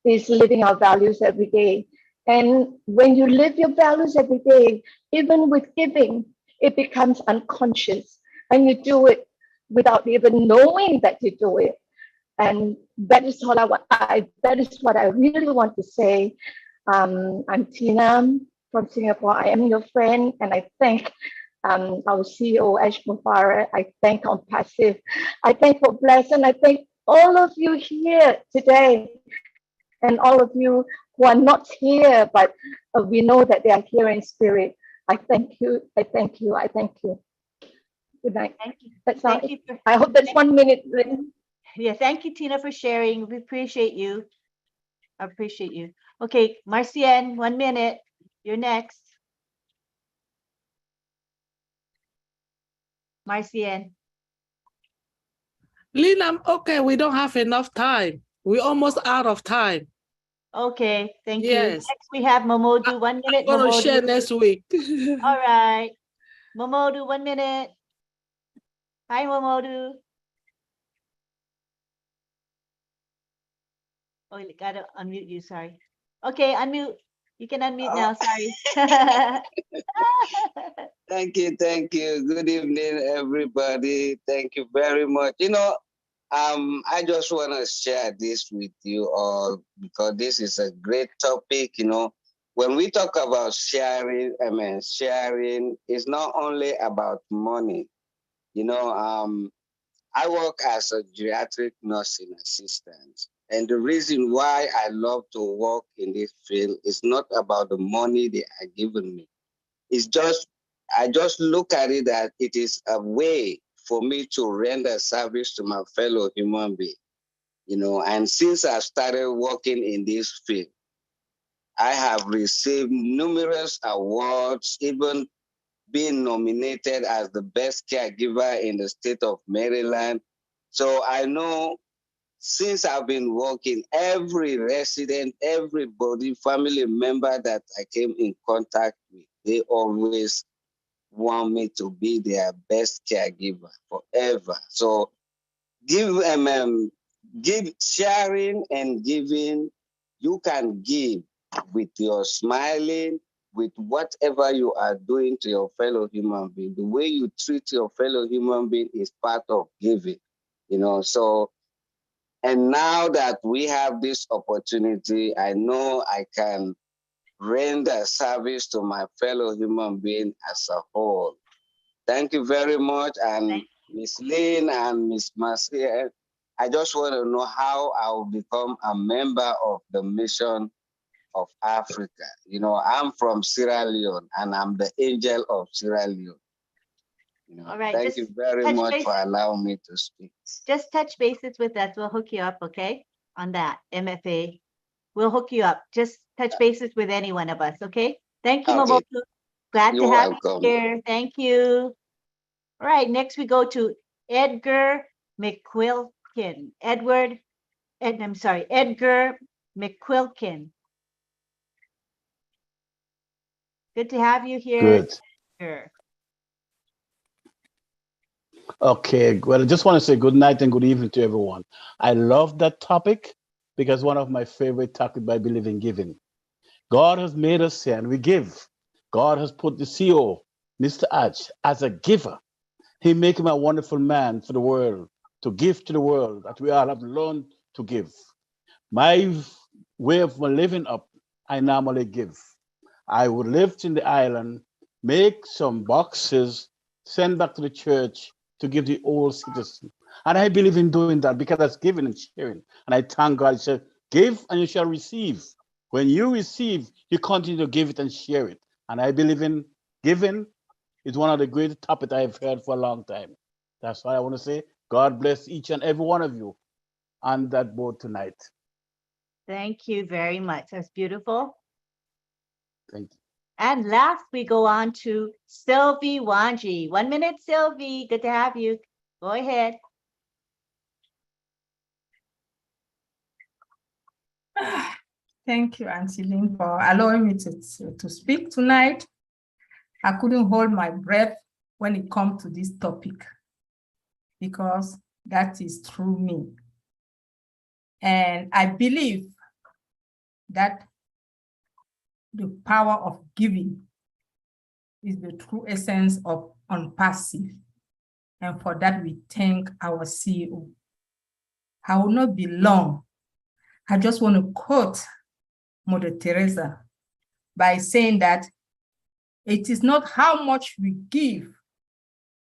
is living our values every day. And when you live your values every day, even with giving, it becomes unconscious, and you do it without even knowing that you do it. And that is what that is what I really want to say. I'm Tina from Singapore. I am your friend, and I thank our CEO Ash Mubarak. I thank ONPASSIVE. I thank for Bless, and I thank all of you here today, and all of you who are not here, but we know that they are here in spirit. I thank you. I thank you. I thank you. Good night. Thank you. That's all. Thank you for, I hope that's 1 minute. yeah, thank you, Tina, for sharing. We appreciate you. I appreciate you. Okay, Marcienne, 1 minute. You're next. Marcienne. Lynn, I'm okay. We don't have enough time. We're almost out of time. Okay, thank you. Yes. Next, we have Momodu. 1 minute, I'm going to Momodu. share next week. All right. Momodu, 1 minute. Hi, Momodu. Oh, you gotta unmute you, sorry. Okay, unmute. You can unmute now, sorry. Thank you, thank you. Good evening, everybody. Thank you very much. You know, I just want to share this with you all because this is a great topic. You know, when we talk about sharing, sharing is not only about money. You know, I work as a geriatric nursing assistant. And the reason why I love to work in this field is not about the money they are giving me. It's just, I just look at it that it is a way for me to render service to my fellow human being. You know, and since I started working in this field, I have received numerous awards, even being nominated as the best caregiver in the state of Maryland. So I know since I've been working, every resident, everybody, family member that I came in contact with, they always want me to be their best caregiver forever. So give sharing and giving. You can give with your smiling, with whatever you are doing to your fellow human being. The way you treat your fellow human being is part of giving, you know. So, and now that we have this opportunity, I know I can render service to my fellow human being as a whole. Thank you very much. And Miss Lynn and Miss Marcia, I just want to know how I will become a member of the Mission of Africa. You know, I'm from Sierra Leone and I'm the angel of Sierra Leone. You know, All right. thank you very much for allowing me to speak. Just touch bases with us. We'll hook you up, okay? On that MFA. We'll hook you up. Just touch bases with any one of us, okay? Thank you, Okay. Momodu. Glad You're to have welcome. you here. Thank you. All right, next we go to Edgar McQuilkin. Edgar McQuilkin. Good to have you here. Good. Edgar. Okay, well, I just want to say good night and good evening to everyone. I love that topic because one of my favorite topics, I believe in giving. God has made us and we give. God has put the CEO, Mr. Adge, as a giver. He make him a wonderful man for the world, to give to the world, that we all have learned to give. My way of living up, I normally give. I would live in the island, make some boxes, send back to the church to give the old citizens And I believe in doing that because that's giving and sharing. And I thank God. It said, give and you shall receive. When you receive, you continue to give it and share it. And I believe in giving is one of the greatest topics I've heard for a long time. That's why I want to say, God bless each and every one of you on that board tonight. Thank you very much. That's beautiful. Thank you. And last, we go on to Sylvie Wanji. 1 minute, Sylvie. Good to have you. Go ahead. Thank you, Auntie Lynn, for allowing me to speak tonight. I couldn't hold my breath when it comes to this topic because that is through me. And I believe that the power of giving is the true essence of ONPASSIVE. And for that, we thank our CEO. I will not be long. I just want to quote Mother Teresa by saying that it is not how much we give,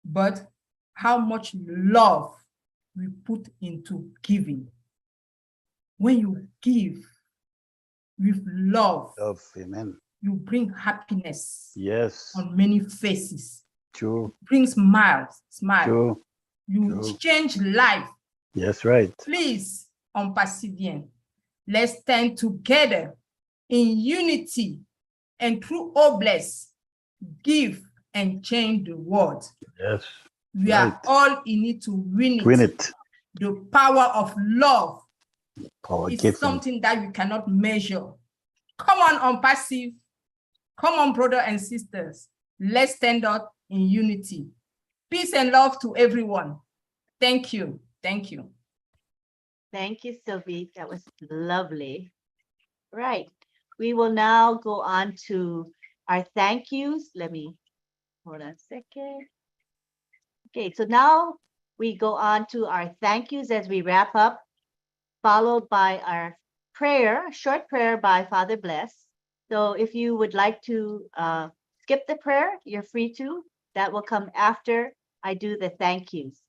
but how much love we put into giving. When you give with love, Amen. you bring happiness Yes. on many faces. True. Bring smiles. True. You True. change life. Yes, right. Please, ONPASSIVE, let's stand together in unity and through obless, give and change the world. Yes. We are all in it to win it. Win it. The power of love Power is giving. something that you cannot measure. Come on, ONPASSIVE. Come on, brothers and sisters. Let's stand up in unity. Peace and love to everyone. Thank you. Thank you. Thank you, Sylvie. That was lovely. Right. We will now go on to our thank yous. Let me hold on a second. Okay, so now we go on to our thank yous as we wrap up, followed by our prayer, a short prayer by Father Bless. So if you would like to skip the prayer, you're free to. That will come after I do the thank yous.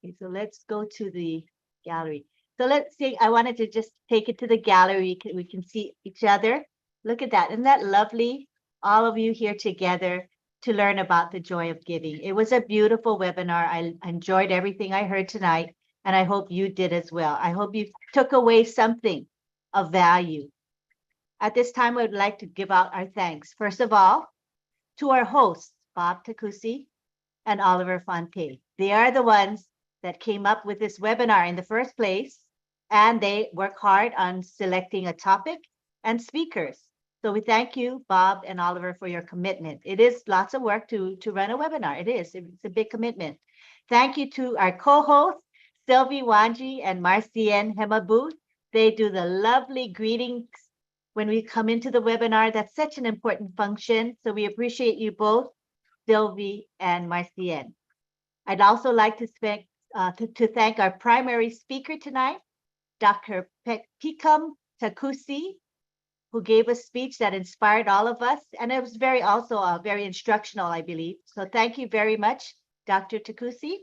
Okay, so let's go to the gallery. So let's see, I wanted to just take it to the gallery. We can see each other. Look at that. Isn't that lovely? All of you here together to learn about the joy of giving. It was a beautiful webinar. I enjoyed everything I heard tonight, and I hope you did as well. I hope you took away something of value. At this time, I would like to give out our thanks. First of all, to our hosts, Bob Takusi and Oliver Fonte. They are the ones that came up with this webinar in the first place, and they work hard on selecting a topic and speakers. So we thank you, Bob and Oliver, for your commitment. It is lots of work to run a webinar. It is. It's a big commitment. Thank you to our co-hosts, Sylvie Wanji and Marcienne Hemabu. They do the lovely greetings when we come into the webinar. That's such an important function. So we appreciate you both, Sylvie and Marcienne. I'd also like to thank our primary speaker tonight, Dr. Pekam Takusi, who gave a speech that inspired all of us. And it was also very instructional, I believe. So thank you very much, Dr. Takusi.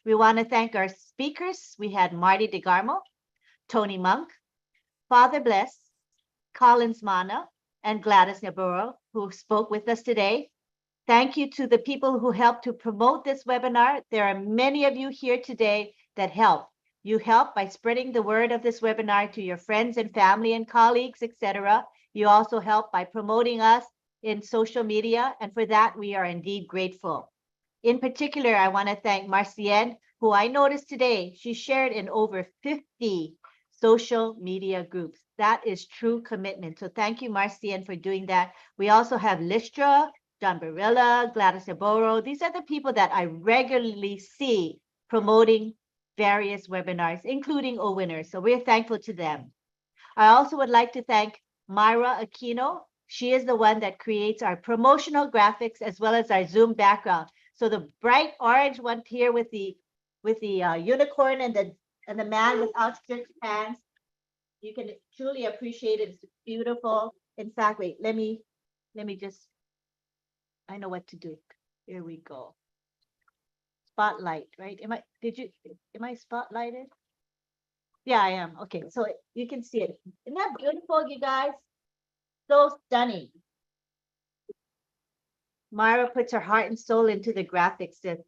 We want to thank our speakers. We had Marty DeGarmo, Tony Monk, Father Bless, Collins Mana, and Gladys Naburo, who spoke with us today. Thank you to the people who helped to promote this webinar. There are many of you here today that help. You help by spreading the word of this webinar to your friends and family and colleagues, etc. You also help by promoting us in social media, and for that, we are indeed grateful. In particular, I want to thank Marcienne, who I noticed today, she shared in over 50 social media groups. That is true commitment. So thank you, Marcienne, for doing that. We also have Listra, John Barilla, Gladys Aboro. These are the people that I regularly see promoting various webinars, including OWINNERS. So we're thankful to them. I also would like to thank Myra Aquino. She is the one that creates our promotional graphics as well as our Zoom background. So the bright orange one here with the unicorn and the man with outstretched hands, you can truly appreciate it. It's beautiful. In fact, wait, let me just, I know what to do. Here we go. spotlight, right? Am I spotlighted? Yeah, I am. Okay, so you can see it. Isn't that beautiful, you guys? So stunning. Myra puts her heart and soul into the graphics that,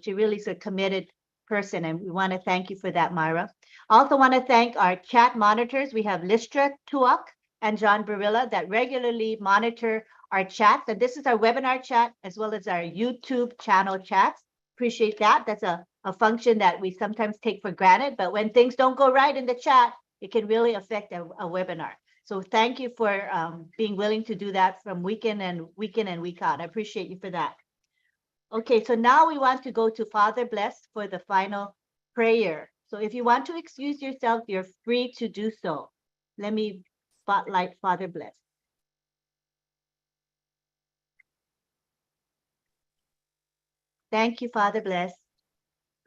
she really is a committed person, and we want to thank you for that, Myra. Also want to thank our chat monitors. We have Listra Tuak and John Barilla that regularly monitor our chats. And this is our webinar chat as well as our YouTube channel chats. Appreciate that. That's a function that we sometimes take for granted, but when things don't go right in the chat, it can really affect a webinar. So thank you for being willing to do that from week in and week out. I appreciate you for that. Okay, so now we want to go to Father Bless for the final prayer. So if you want to excuse yourself, you're free to do so. Let me spotlight Father Bless. Thank you, Father Bless.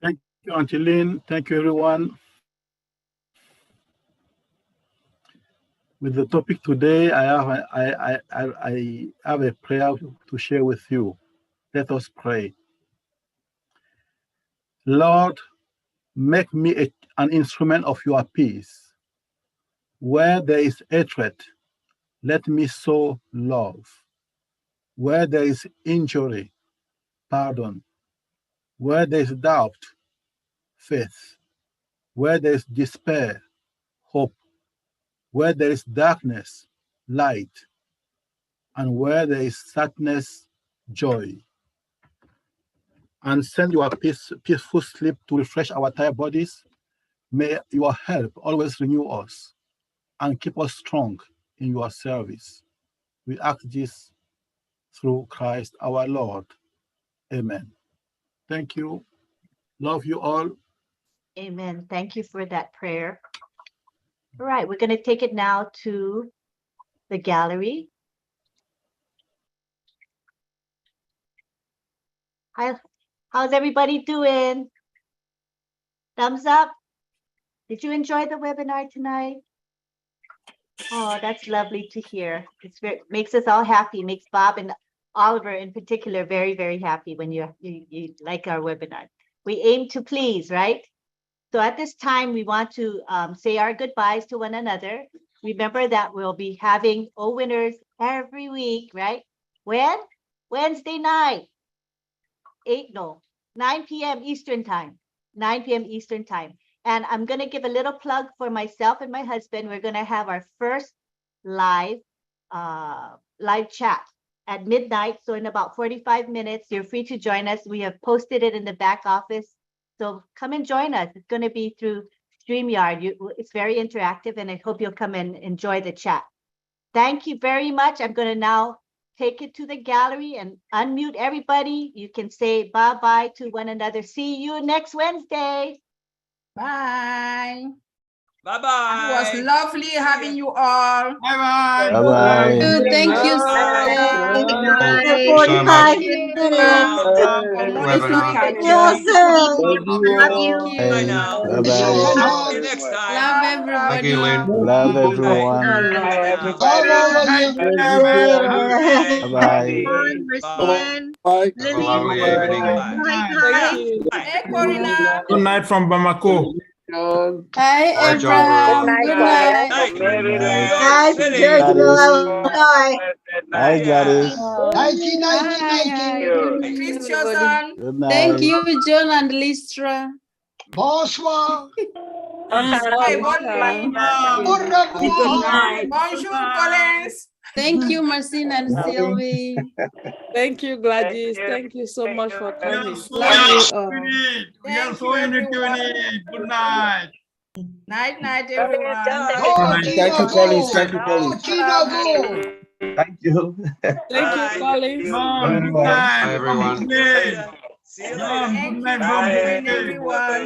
Thank you, Auntie Lynn. Thank you, everyone. With the topic today, I have a prayer to share with you. Let us pray. Lord, make me an instrument of your peace. Where there is hatred, let me sow love. Where there is injury, pardon. Where there is doubt, faith. Where there is despair, hope. Where there is darkness, light. And where there is sadness, joy. And send your peaceful sleep to refresh our tired bodies. May your help always renew us and keep us strong in your service. We ask this through Christ our Lord. Amen. Thank you. Love you all. Amen. Thank you for that prayer. All right, we're going to take it now to the gallery. Hi, how's everybody doing? Thumbs up. Did you enjoy the webinar tonight? Oh, that's lovely to hear. Makes us all happy. Makes Bob and Oliver in particular very, very happy when you like our webinar. We aim to please, right? So at this time, we want to say our goodbyes to one another. Remember that we'll be having OWINNERS every week, right? When? Wednesday night. 9 p.m. Eastern time. 9 p.m. Eastern time. And I'm going to give a little plug for myself and my husband. We're going to have our first live chat at midnight. So in about 45 minutes, you're free to join us. We have posted it in the back office. So come and join us. It's going to be through StreamYard. It's very interactive, and I hope you'll come and enjoy the chat. Thank you very much. I'm going to now take it to the gallery and unmute everybody. You can say bye-bye to one another. See you next Wednesday. Bye. Bye-bye. It was lovely having you all. Bye-bye. Bye-bye. Thank you. Bye. 45 minutes. Love you all. Bye-bye. Bye. Next time. Love everybody. Thank you, Lynn. Love everyone. Love all of you. Bye-bye. Bye. Have a lovely evening. Hey, Corina. Good night from Bamako. Hi, Bye, John Abraham. Barilla. Good night. Good night. Hi, Gladys. Hi, Gladys. Nighty, nighty, Hi, nighty. hi. Miss Chosen. Good Thank night. you, John and Listra. Bonsoir. Hey, Au revoir. Bonjour, Collins. Thank you, Marcin and Sylvie. Thank you, Gladys. Thank you so much for coming. Love you all. Thank you, everyone. Good night. Night, everyone. Go, Thank Tina, you, go. Collins. Thank you, Go, Collins. Tina, go. Thank you. Thank you, Collins. Mom, good Bye, night. everyone. See you Mom, later. good Thank night you from for UK. coming, everyone.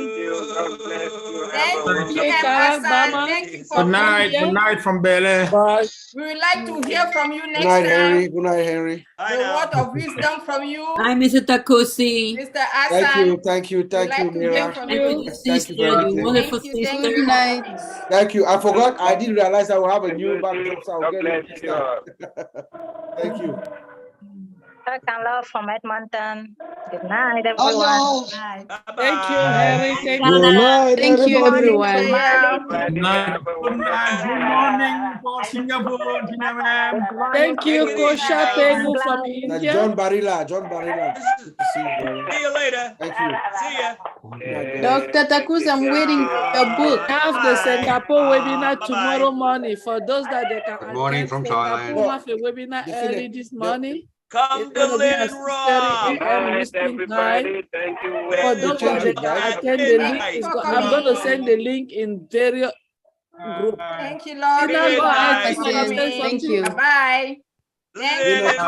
Thank Thank you, you, M. Karak Hassan. Dama. Thank you for Good night. coming. Good night from Bele. Bye. We would like to hear from you Good next night, time. Henry. Good night, Henry. The word of wisdom from you, Hi, Mr. Takosi. Mr. Thank Hassan. you. Thank you. We'd Thank you, like to hear Mira. from Thank you, you. the Thank you sister, very the much. wonderful Thank you. sister. Good night. Thank you. I forgot. I didn't realize I will have a new backdrop, so I'll get it this time. Thank you. Welcome, love from Edmonton. Good night, everyone. Also, Thank you, Harry. Thank you. Good night, Thank you, everybody. everyone. Good night. Good night. Good morning for Singapore, Singapore. Thank you, Kosha Pegu from Now, India. John Barilla. Good to see you, brother. See you later. Thank you. See ya. Dr. Takus, I'm waiting for your book. I have the Singapore webinar bye-bye. tomorrow morning. For those that they can Good morning attend, from Singapore Thailand. have a webinar early this morning. Come It's to going to be at Little 6:30 Rock. a.m. Eastern time. For Little those that Rock they is can at attend, the link midnight. is I'm going to send the link in various groups. Thank you, Lord. Tina, go ahead. Midnight. You want to say Thank something? you. Bye-bye. Thank you. Little